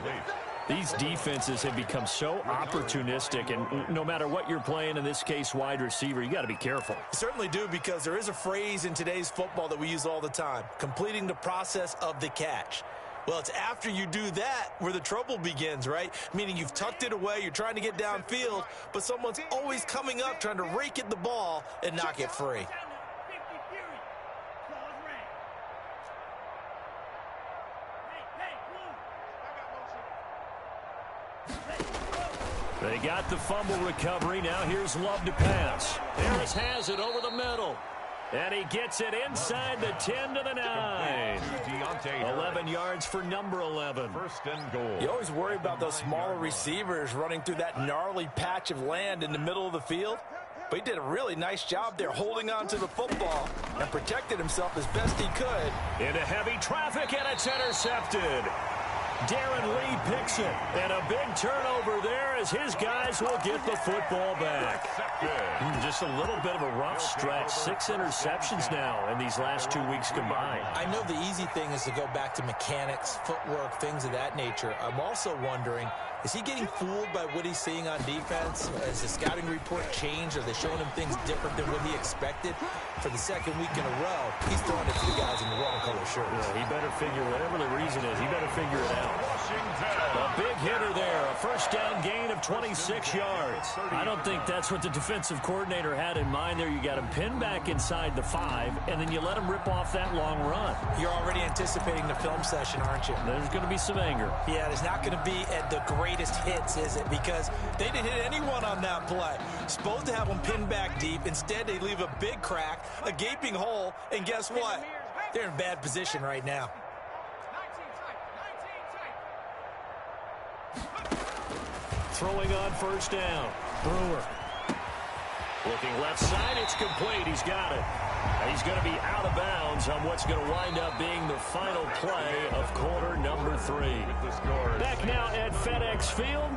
Speaker 1: These defenses have become so opportunistic, and no matter what you're playing, in this case wide receiver, you got to be careful.
Speaker 3: You certainly do, because there is a phrase in today's football that we use all the time: completing the process of the catch. Well, it's after you do that where the trouble begins, right? Meaning you've tucked it away, you're trying to get downfield, but someone's always coming up trying to rake at the ball and knock it free.
Speaker 1: They got the fumble recovery. Now here's Love to pass. Harris has it over the middle. And he gets it inside the 10 to the 9. 11 yards for number 11.
Speaker 2: First and goal.
Speaker 3: You always worry about those smaller receivers running through that gnarly patch of land in the middle of the field. But he did a really nice job there holding on to the football and protected himself as best he could.
Speaker 1: Into heavy traffic, and it's intercepted. Darren Lee picks it, and a big turnover there as his guys will get the football back. Just a little bit of a rough stretch. 6 interceptions now in these last 2 weeks combined.
Speaker 3: I know the easy thing is to go back to mechanics, footwork, things of that nature. I'm also wondering, is he getting fooled by what he's seeing on defense? Has the scouting report changed? Are they showing him things different than what he expected? For the second week in a row, he's throwing it to the guys in the wrong-color shirts.
Speaker 1: Yeah, he better figure, whatever the reason is, he better figure it out. A big hitter there, a first down gain of 26 yards. I don't think that's what the defensive coordinator had in mind there. You got him pinned back inside the 5, and then you let him rip off that long run.
Speaker 3: You're already anticipating the film session, aren't you?
Speaker 1: There's going to be some anger.
Speaker 3: Yeah, there's not going to be at the greatest hits, is it? Because they didn't hit anyone on that play. Supposed to have them pinned back deep. Instead, they leave a big crack, a gaping hole, and guess what? They're in bad position right now.
Speaker 1: Throwing on first down. Brewer. Looking left side, it's complete. He's got it. He's going to be out of bounds on what's going to wind up being the final play of quarter number 3. Back now at FedEx Field.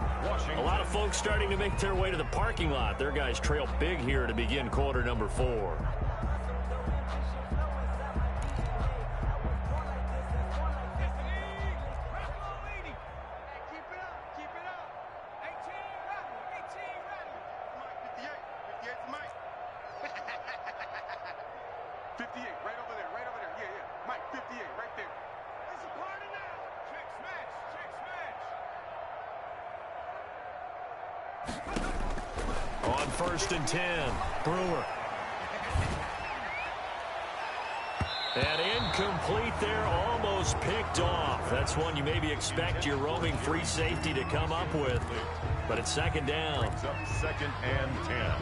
Speaker 1: A lot of folks starting to make their way to the parking lot. Their guys trail big here to begin quarter number 4. On first and 10, Brewer. And incomplete there, almost picked off. That's one you maybe expect your roaming free safety to come up with. But it's second down.
Speaker 2: Brings up second and 10.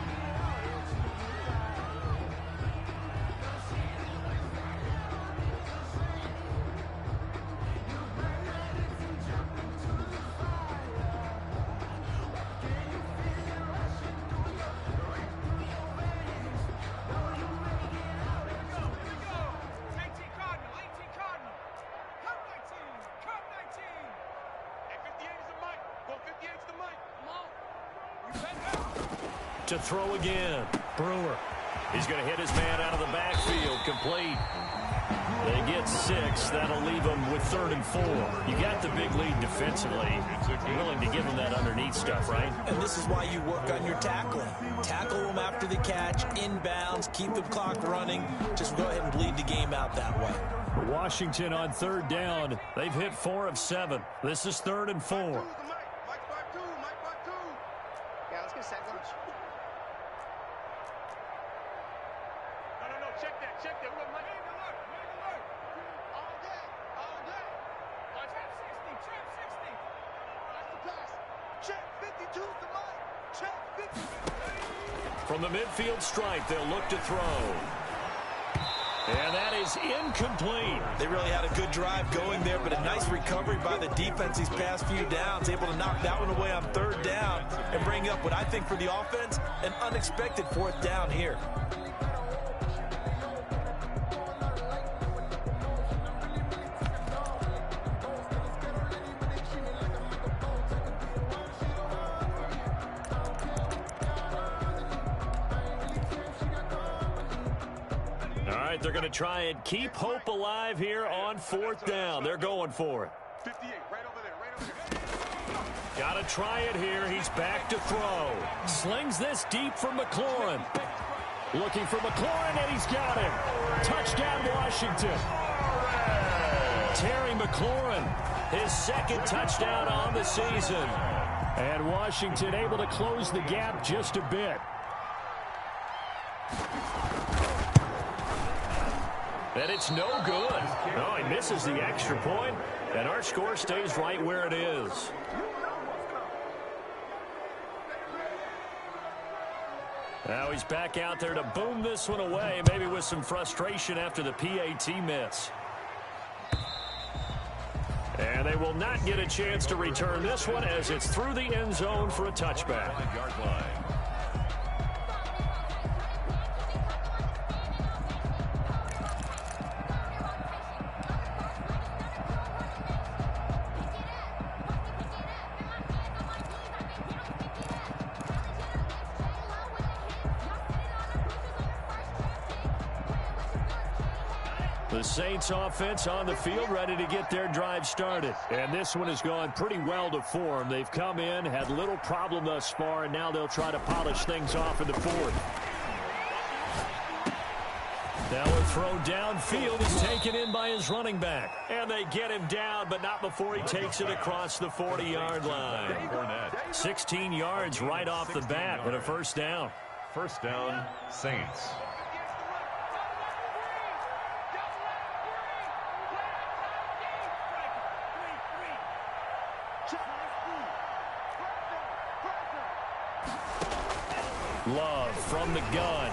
Speaker 1: To throw again, Brewer. He's going to hit his man out of the backfield, complete. They get 6. That'll leave them with 3rd and 4. You got the big lead defensively. Willing to give them that underneath stuff, right?
Speaker 3: And this is why you work on your tackling. Tackle them after the catch, inbounds, keep the clock running. Just go ahead and bleed the game out that way.
Speaker 1: Washington on 3rd down. They've hit 4 of 7. This is 3rd and 4. From the midfield stripe, they'll look to throw. And that is incomplete.
Speaker 3: They really had a good drive going there, but a nice recovery by the defense these past few downs, able to knock that one away on 3rd down and bring up what I think for the offense, an unexpected 4th down here.
Speaker 1: They're going to try and keep hope alive here on 4th down. They're going for it.
Speaker 5: 58, right over there, right over there.
Speaker 1: Got to try it here. He's back to throw. Slings this deep for McLaurin. Looking for McLaurin, and he's got him. Touchdown, Washington. Terry McLaurin, his second touchdown on the season. And Washington able to close the gap just a bit. And it's no good. No, he misses the extra point, and our score stays right where it is. Now he's back out there to boom this one away, maybe with some frustration after the PAT miss. And they will not get a chance to return this one as it's through the end zone for a touchback.
Speaker 2: Yard line.
Speaker 1: The Saints offense on the field ready to get their drive started. And this one has gone pretty well to form. They've come in, had little problem thus far, and now they'll try to polish things off in the fourth. Now a throw downfield is taken in by his running back. And they get him down, but not before he takes it across the 40-yard line. 16 yards right off the bat and a first down.
Speaker 2: First down, Saints.
Speaker 1: Love from the gun.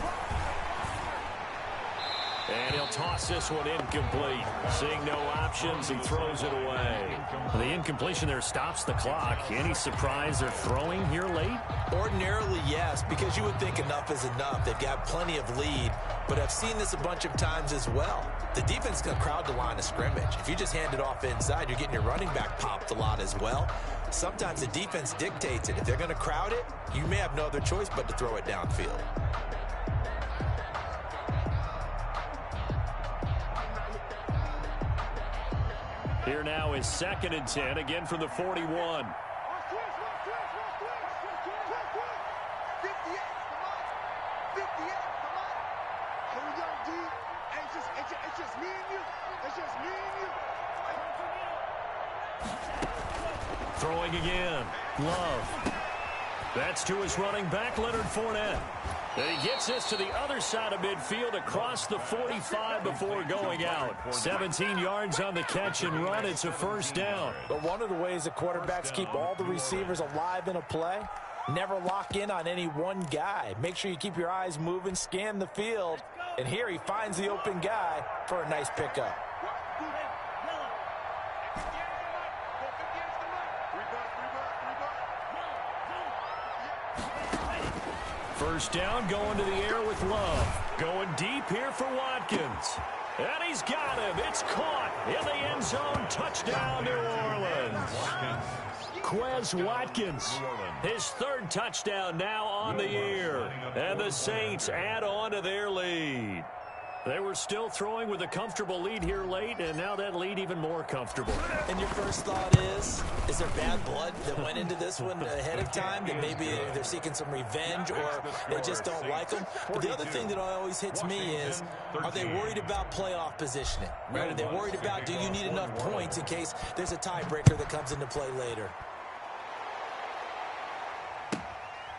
Speaker 1: And he'll toss this one incomplete. Seeing no options, he throws it away. The incompletion there stops the clock. Any surprise they're throwing here late?
Speaker 3: Ordinarily, yes, because you would think enough is enough. They've got plenty of lead, but I've seen this a bunch of times as well. The defense can crowd the line of scrimmage. If you just hand it off inside, you're getting your running back popped a lot as well. Sometimes the defense dictates it. If they're going to crowd it, you may have no other choice but to throw it downfield.
Speaker 1: Here now is 2nd and 10, again from the 41. Throwing again. Love. That's to his running back, Leonard Fournette. And he gets this to the other side of midfield across the 45 before going out. 17 yards on the catch and run. It's a first down.
Speaker 3: But one of the ways the quarterbacks keep all the receivers alive in a play, never lock in on any one guy. Make sure you keep your eyes moving, scan the field. And here he finds the open guy for a nice pickup.
Speaker 1: First down, going to the air with Love. Going deep here for Watkins. And he's got him. It's caught in the end zone. Touchdown, New Orleans. Quez Watkins, his 3rd touchdown now on the year. And the Saints add on to their lead. They were still throwing with a comfortable lead here late, and now that lead even more comfortable.
Speaker 3: And your first thought is there bad blood that went into this one ahead of time, that maybe they're seeking some revenge or they just don't like them? But the other thing that always hits me is, are they worried about playoff positioning? Right? Are they worried about, do you need enough points in case there's a tiebreaker that comes into play later?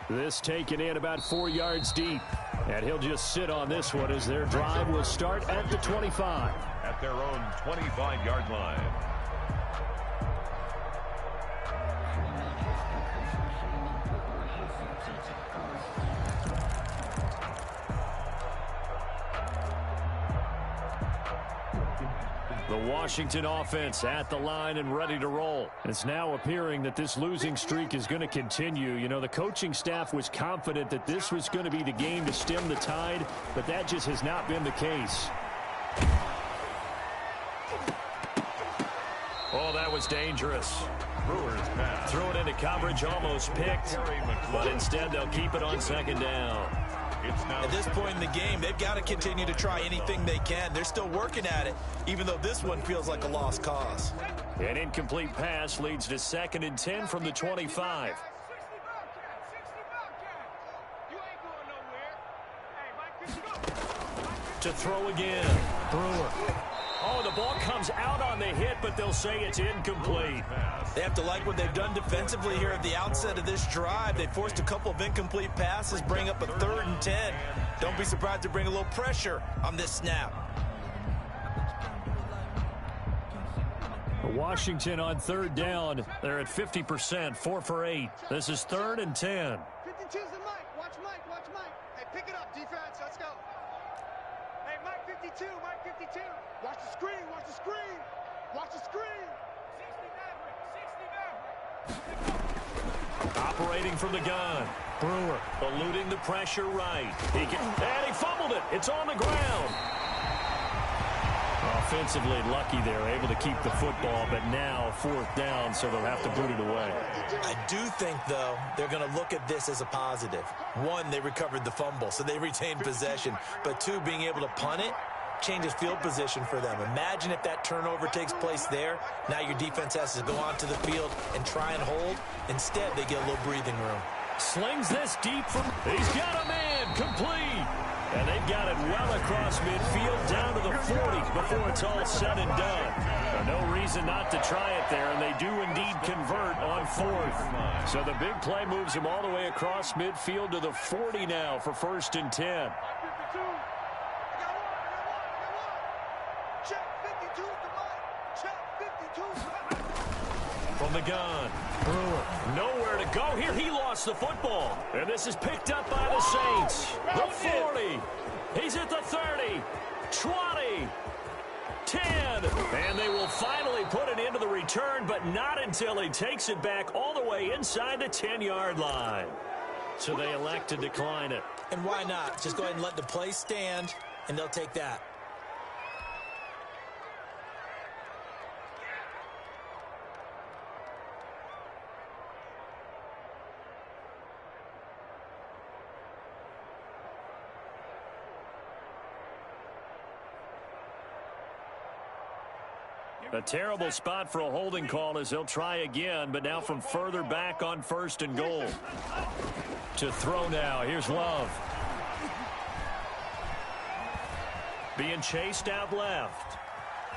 Speaker 1: This taken in about 4 yards deep. And he'll just sit on this one as their drive will start at the 25.
Speaker 2: At their own 25-yard line.
Speaker 1: The Washington offense at the line and ready to roll. It's now appearing that this losing streak is going to continue. You know, the coaching staff was confident that this was going to be the game to stem the tide, but that just has not been the case. Oh, that was dangerous.
Speaker 2: Brewers pass.
Speaker 1: Threw it into coverage, almost picked, but instead they'll keep it on 2nd down.
Speaker 3: At this point in the game, they've got to continue to try anything they can. They're still working at it, even though this one feels like a lost cause.
Speaker 1: An incomplete pass leads to 2nd and 10 from the 25. To throw again. Brewer. Oh, the ball comes out on the hit, but they'll say it's incomplete.
Speaker 3: They have to like what they've done defensively here at the outset of this drive. They forced a couple of incomplete passes, bring up a 3rd and 10. Don't be surprised to bring a little pressure on this snap.
Speaker 1: Washington on 3rd down. They're at 50%, 4 for 8. This is 3rd and 10.
Speaker 5: 52's the Mike. Watch Mike. Watch Mike. Hey, pick it up, defense. Let's go. Hey, Mike 52. Mike 52. Watch the screen. Watch the screen. Watch the screen. 60
Speaker 1: Operating from the gun. Brewer eluding the pressure right. And he fumbled it. It's on the ground. Offensively lucky they're able to keep the football, but now 4th down, so they'll have to boot it away.
Speaker 3: I do think, though, they're going to look at this as a positive. 1, they recovered the fumble, so they retained possession. But 2, being able to punt it changes field position for them. Imagine if that turnover takes place there. Now your defense has to go onto the field and try and hold. Instead, they get a little breathing room.
Speaker 1: Slings this deep from... He's got a man. Complete. And they've got it well across midfield down to the 40 before it's all said and done. No reason not to try it there, and they do indeed convert on 4th. So the big play moves them all the way across midfield to the 40 now for 1st and 10. From the gun, Brewer, nowhere to go here. He lost the football. And this is picked up by the Saints. The 40. He's at the 30, 20, 10. And they will finally put it into the return, but not until he takes it back all the way inside the 10-yard line. So they elect to decline it.
Speaker 3: And why not? Just go ahead and let the play stand, and they'll take that.
Speaker 1: A terrible spot for a holding call as they'll try again, but now from further back on 1st and goal. To throw now, here's Love. Being chased out left.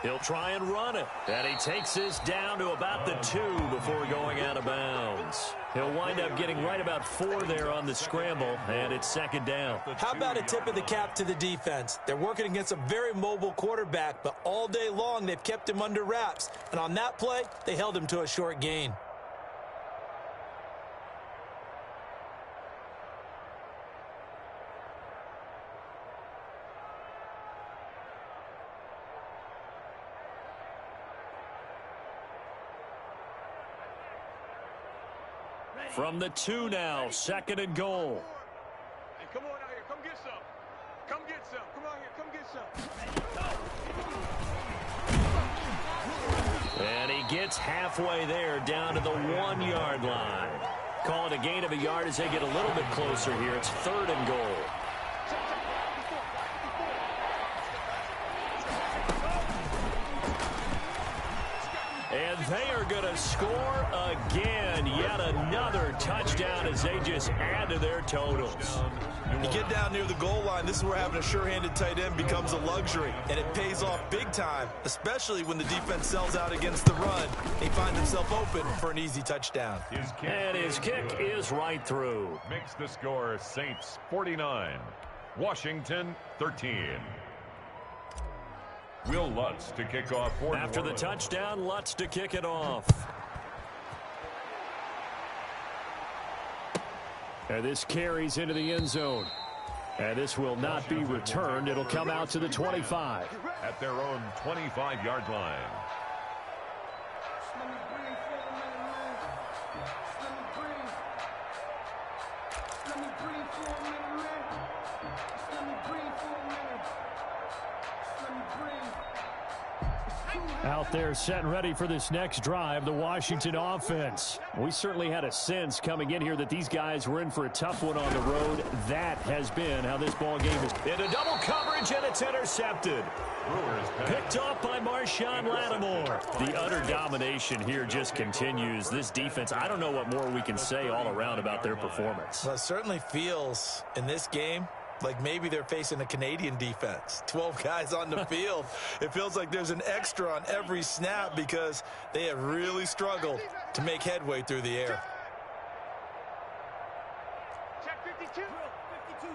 Speaker 1: He'll try and run it. And he takes this down to about the 2 before going out of bounds. He'll wind up getting right about 4 there on the scramble, and it's 2nd down.
Speaker 3: How about a tip of the cap to the defense? They're working against a very mobile quarterback, but all day long they've kept him under wraps. And on that play, they held him to a short gain.
Speaker 1: From the 2 now, 2nd and goal.
Speaker 5: Hey, come on out here. Come get some. Come get some. Come out here. Come get some.
Speaker 1: And he gets halfway there down to the 1-yard line. Call it a gain of a yard as they get a little bit closer here. It's 3rd and goal. And they are going to score again. Yet another touchdown as they just add to their totals.
Speaker 3: You get down near the goal line, this is where having a sure-handed tight end becomes a luxury. And it pays off big time, especially when the defense sells out against the run. He finds himself open for an easy touchdown.
Speaker 1: And his kick is right through.
Speaker 2: Makes the score Saints 49, Washington 13. Will Lutz to kick off for
Speaker 1: After the touchdown, Lutz to kick it off. And this carries into the end zone. And this will not be returned. It'll come out to the 25.
Speaker 2: At their own 25-yard line.
Speaker 1: Out there set and ready for this next drive, the Washington offense. We certainly had a sense coming in here that these guys were in for a tough one on the road. That has been how this ball game is. Into double coverage, and it's intercepted. Picked off by Marshawn Lattimore. The utter domination here just continues. This defense, I don't know what more we can say all around about their performance.
Speaker 3: Well, it certainly feels in this game like maybe they're facing a Canadian defense. 12 guys on the field. It feels like there's an extra on every snap because they have really struggled to make headway through the air.
Speaker 5: Check 52. 52.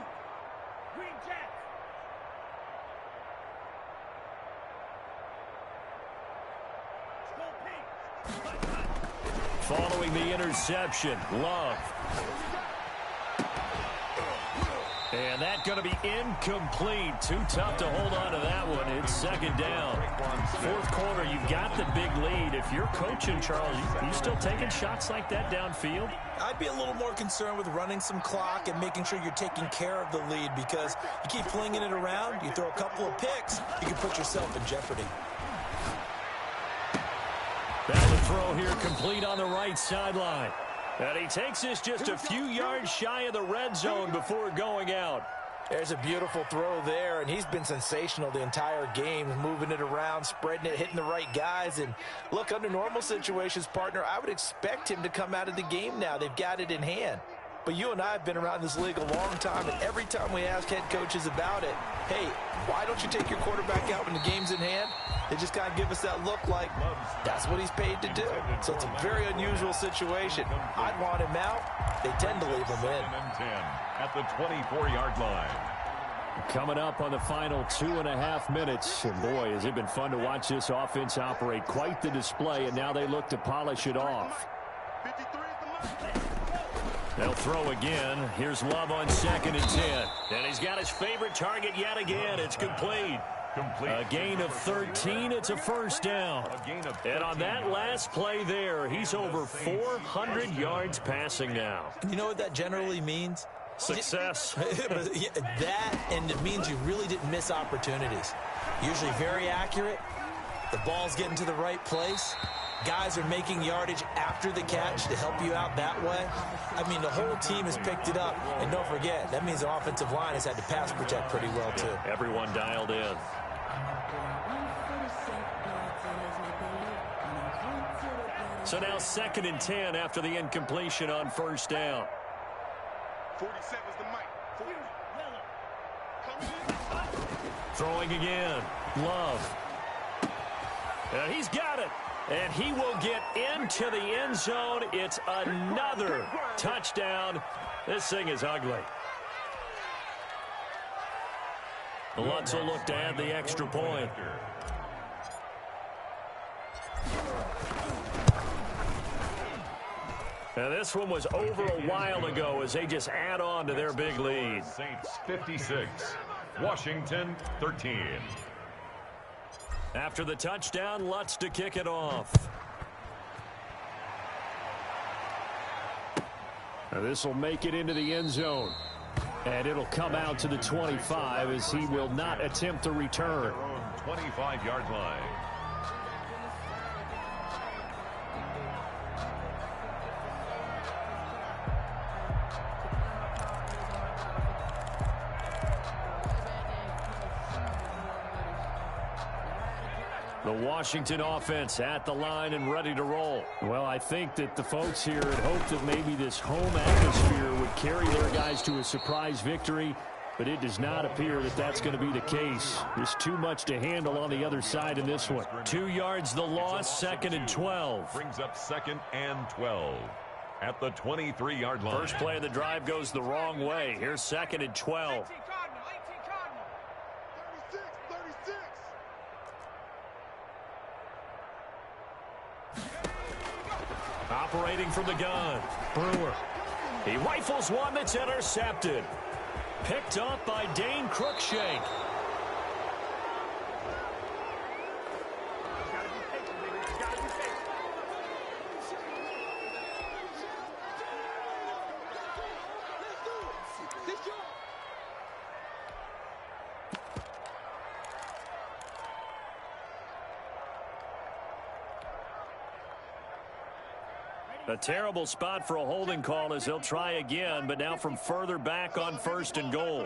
Speaker 5: Green Jack.
Speaker 1: Following the interception, Love. And that's going to be incomplete. Too tough to hold on to that one. It's second down. Fourth quarter, you've got the big lead. If you're coaching, Charles, you still taking shots like that downfield?
Speaker 3: I'd be a little more concerned with running some clock and making sure you're taking care of the lead because you keep flinging it around, you throw a couple of picks, you can put yourself in jeopardy.
Speaker 1: Now the throw here complete on the right sideline. And he takes this just a few yards shy of the red zone before going out.
Speaker 3: There's a beautiful throw there, and he's been sensational the entire game, moving it around, spreading it, hitting the right guys. And look, under normal situations, partner, I would expect him to come out of the game now. They've got it in hand. But you and I have been around this league a long time, and every time we ask head coaches about it, hey, why don't you take your quarterback out when the game's in hand? They just kind of give us that look like that's what he's paid to do. So it's a very unusual situation. I'd want him out. They tend to leave him in.
Speaker 2: At the 24-yard line.
Speaker 1: Coming up on the final 2.5 minutes. And boy, has it been fun to watch this offense operate. Quite the display, and now they look to polish it off.
Speaker 5: 53 is the mark.
Speaker 1: They'll throw again. Here's Love on 2nd and 10. And he's got his favorite target yet again. It's complete. A gain of 13. It's a first down. And on that last play there, he's over 400 yards passing now.
Speaker 3: You know what that generally means?
Speaker 1: Success.
Speaker 3: That, and it means you really didn't miss opportunities. Usually very accurate. The ball's getting to the right place. Guys are making yardage after the catch to help you out that way. I mean, the whole team has picked it up. And don't forget, that means the offensive line has had to pass protect pretty well, too.
Speaker 1: Everyone dialed in. So now 2nd and 10 after the incompletion on first down.
Speaker 5: 47 is the mic. 40.
Speaker 1: Throwing again. Love. And he's got it. And he will get into the end zone. It's another touchdown. This thing is ugly. Lutz will look to add the extra point. Now this one was over a while ago as they just add on to their big lead.
Speaker 2: Saints 56, Washington 13.
Speaker 1: After the touchdown, Lutz to kick it off. Now this will make it into the end zone. And it'll come out to the 25 as he will not attempt to return.
Speaker 2: 25-yard line.
Speaker 1: The Washington offense at the line and ready to roll. Well, I think that the folks here had hoped that maybe this home atmosphere would carry their guys to a surprise victory, but it does not appear that that's going to be the case. There's too much to handle on the other side in this one. 2 yards the loss, 2nd and 12.
Speaker 2: Brings up 2nd and 12 at the 23-yard line.
Speaker 1: First play of the drive goes the wrong way. Here's 2nd and 12.
Speaker 5: 18 Cardinal. 36. 36.
Speaker 1: Operating from the gun, Brewer. He rifles one that's intercepted. Picked up by Dane Cruikshank. A terrible spot for a holding call as they'll try again, but now from further back on 1st and goal.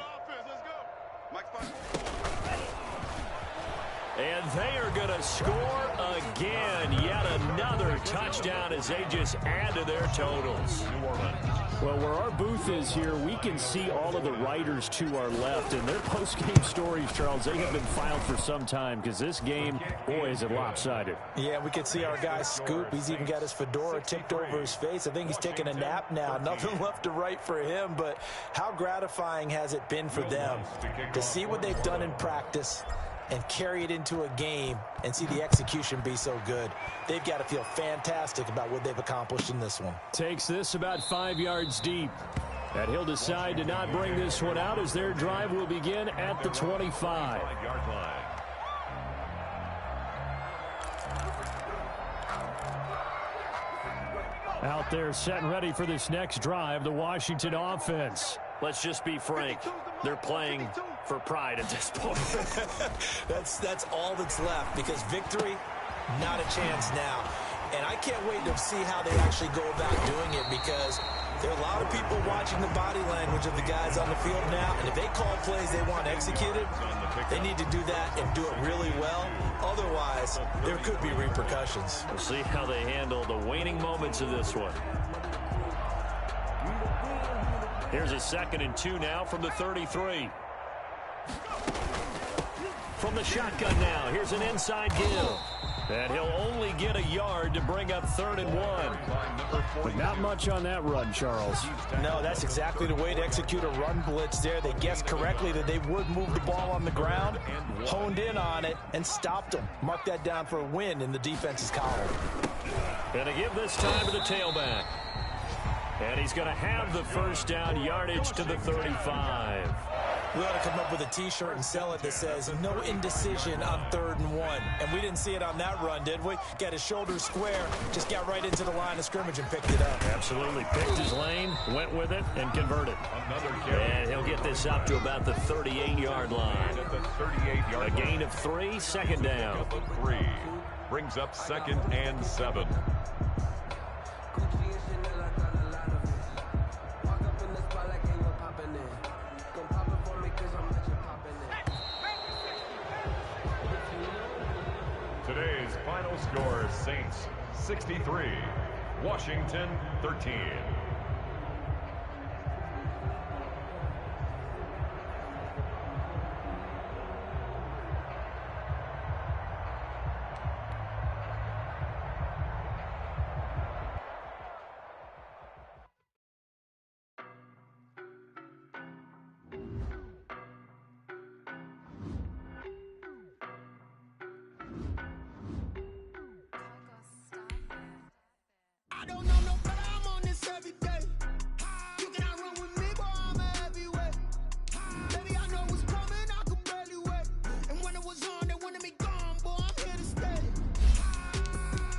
Speaker 1: And they are going to score again. Yet another touchdown as they just add to their totals.
Speaker 2: New Orleans.
Speaker 7: Well, where our booth is here, we can see all of the writers to our left. And their post-game stories, Charles, they have been filed for some time because this game, boy, is it lopsided.
Speaker 3: Yeah, we can see our guy Scoop. He's even got his fedora tipped over his face. I think he's taking a nap now. Nothing left to write for him. But how gratifying has it been for them to see what they've done in practice and carry it into a game and see the execution be so good. They've got to feel fantastic about what they've accomplished in this one.
Speaker 7: Takes this about 5 yards deep. And he'll decide to not bring this one out as their drive will begin at the 25.
Speaker 2: Yard line.
Speaker 7: Out there set and ready for this next drive, the Washington offense.
Speaker 1: Let's just be frank. They're playing for pride at this point.
Speaker 3: That's all that's left, because victory, not a chance now. And I can't wait to see how they actually go about doing it, because there are a lot of people watching the body language of the guys on the field now, and if they call plays they want executed, they need to do that and do it really well. Otherwise, there could be repercussions.
Speaker 1: We'll see how they handle the waning moments of this one. Here's a 2nd and 2 now from the 33. From the shotgun now, here's an inside give. And he'll only get a yard to bring up 3rd and 1.
Speaker 7: But not much on that run, Charles.
Speaker 3: No, that's exactly the way to execute a run blitz there. They guessed correctly that they would move the ball on the ground, honed in on it, and stopped them. Mark that down for a win in the defense's column.
Speaker 1: And to give this time to the tailback. And he's going to have the first down, yardage to the 35.
Speaker 3: We ought to come up with a T-shirt and sell it that says, no indecision on 3rd and 1. And we didn't see it on that run, did we? Got his shoulders square, just got right into the line of scrimmage and picked it up.
Speaker 1: Absolutely. Picked his lane, went with it, and converted. And he'll get this up to about the 38-yard line. A gain of 3, 2nd down.
Speaker 2: 3 brings up 2nd and 7. Today's final score, Saints 63, Washington 13.
Speaker 6: I don't know no better, I'm on this every day. You cannot run with me, boy, I'm a heavyweight. Baby, I know what's coming, I could barely wait. And when it was on, they wanted me gone, boy, I'm here to stay.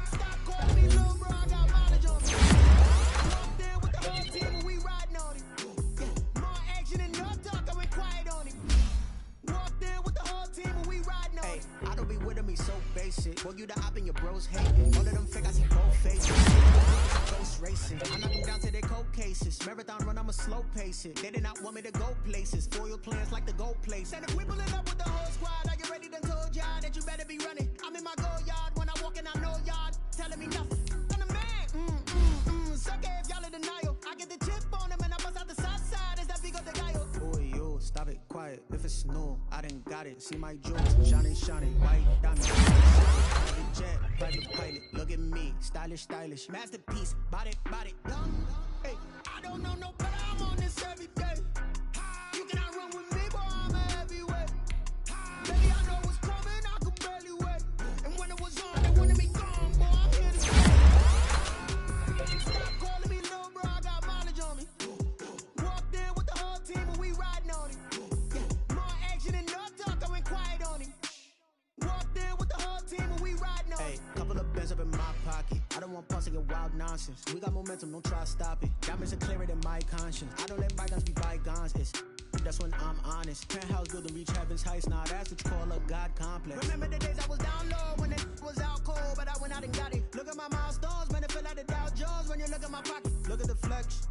Speaker 6: Stop calling me little bro, I got mileage on me. Walked in with the whole team and we riding on it. Yeah, more action and no talk, I went quiet on it. Walked in with the whole team and we riding on it.
Speaker 8: I don't be with me so basic. Boy, you the op and your bros hating. All of them fake, I see both faces. Ghost racing. I knock them down to their cold cases. Marathon run, I'ma slow pace it. They did not want me to go places. Foil plans like the gold place. And if we pulling up with the whole squad, are you ready? Done told y'all that you better be running. I'm in my go yard when I walk in, I know y'all telling me nothing. I'm the man. Suck it if y'all in denial. I get the chip on them and I bust out the south side. Is that big of the guy? Boy, yo, stop it, quiet. If it's no, I didn't got it. See my jewels, shining, white diamond. Private jet, private pilot. Look at me, stylish, masterpiece. Body, young. Hey, I don't know no better. I'm on this every day. You cannot run with me, boy, I'm a heavyweight. Baby, I know what's coming, I could barely wait. And when it was on, they wanted me gone, boy, I'm here to stay. Stop calling me little bro, I got mileage on me. Walked in with the whole team and we riding on it. Yeah, more action and no talk, I went quiet on it. Walked in with the whole team and we riding on it. Hey, couple of bands up in my pocket. I don't want pulse to get wild nonsense. We got momentum, don't try to stop it. Diamonds are clearer than my conscience. I don't let bygones be bygones. It's that's when I'm honest. Penthouse building, reach heaven's heights, nah, that's what you call a God complex. Remember the days I was down low when it was out cold, but I went out and got it. Look at my milestones, man, it feel like the Dow Jones when you look at my pocket. Look at the flex,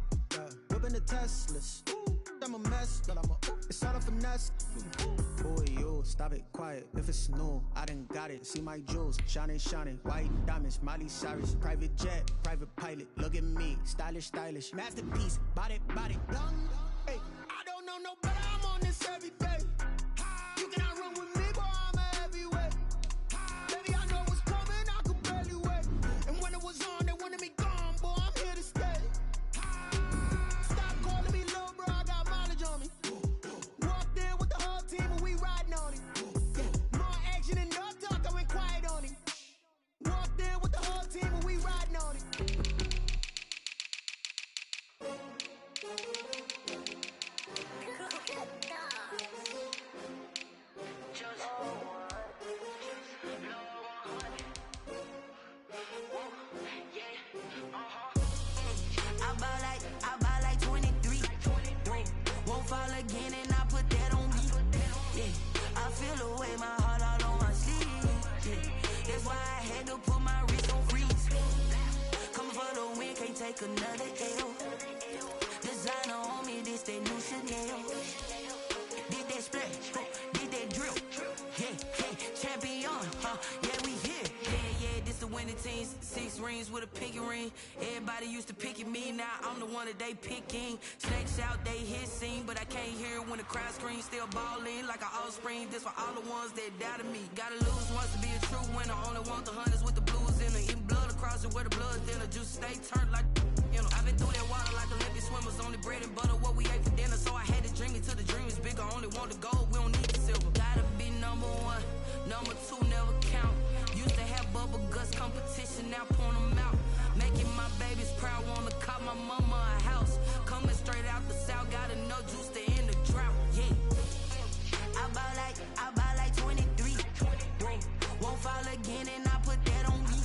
Speaker 8: whipping the Teslas. I'm a mess, but it's all a finesse. Boy, you stop it, quiet. If it's new, I done got it. See my jewels, shining, shining. White diamonds, Miley Cyrus. Private jet, private pilot. Look at me, stylish, stylish. Masterpiece, body, body, done. Hey, I don't know no better. I'm on this every day. You cannot run with me, boy. I'm a heavyweight. Baby, I know what's coming. I could barely wait. And when it was on, they wanted me gone, boy. I'm here to stay. Stop calling me little bro. I got mileage on me. Walked in with the whole team and we riding on it. More action and no talk. I went quiet on it. Walked in with the whole team and we riding on it.
Speaker 6: I buy like 23. Won't fall again and I put that on me. Yeah, I feel the way my heart all on my sleeve. Yeah, that's why I had to put my wrist on freeze. Coming for the win, can't take another L. Designer on me, this that new Chanel. Did that splash, did that drill. Yeah, champion, yeah, we here. Yeah, this the winning team. 6 rings with a pinky ring. Everybody used to pick at me, now I'm the one that they picking. Snakes out, they hit scene, but I can't hear it when the crowd screams. Still balling like an offspring. This for all the ones that doubted me. Gotta lose once to be a true winner. Only want the hunters with the blues in it. Eating blood across it where the blood thinner. Juice stay turned like, you know. I've been through that water like Olympic swimmers. Only bread and butter, what we ate for dinner. So I had to dream it till the dream is bigger. Only want the gold, we don't need the silver. Gotta be number 1, number 2 never count. Used to have bubble guts competition, now point them out. Making my babies proud, wanna cop my mama a house. Coming straight out the south, gotta know juice to end the drought. Yeah, I buy like 23. Won't fall again and I put that on me.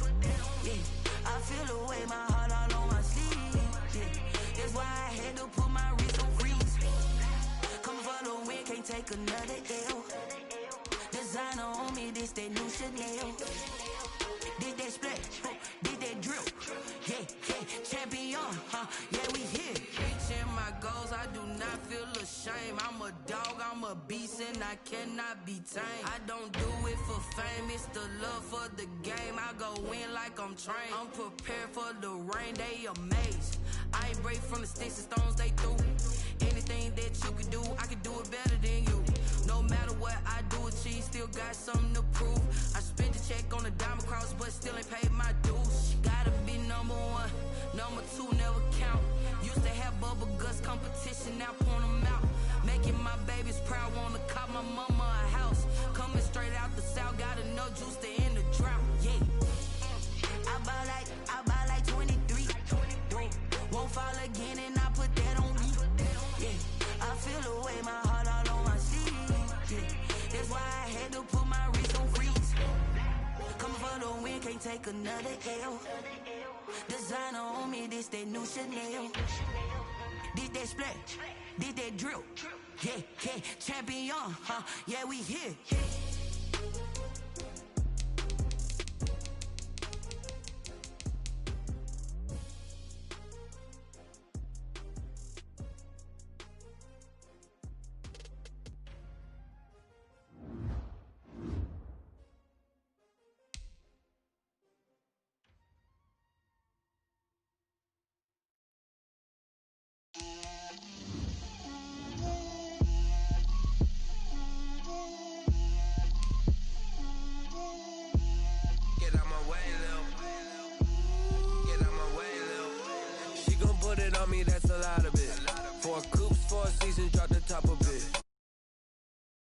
Speaker 6: Yeah, I feel the way my heart all on my sleeve. Yeah, that's why I had to put my wrist on freeze. Coming for the win, can't take another L. Designer on me, this that new Chanel. Did that splash, did that drill. Yeah, champion, yeah, we here. Reaching my goals, I do not feel ashamed. I'm a dog, I'm a beast, and I cannot be tamed. I don't do it for fame, it's the love for the game. I go in like I'm trained. I'm prepared for the rain, they amazed. I ain't break from the sticks and stones they threw. Anything that you could do, I could do it better than you. No matter what I do, achieve, still got something to prove. I spent the check on the diamond cross, but still ain't paid my dues. Gotta be number 1, number 2 never count. Used to have bubble guts competition, now point them out. Making my babies proud, wanna cop my mama a house. Coming straight out the south, gotta know juice to end the drought. Yeah, I buy like 23. Won't fall again and I put that on me. Yeah, I feel the way my heart all on my sleeve. Yeah, that's why I had to put my wrist on freeze. Coming for the win, can't take another L. Designer on me, this that new Chanel. Did that splash, did that drill. Yeah, champion, yeah, we here.
Speaker 9: That's a lot of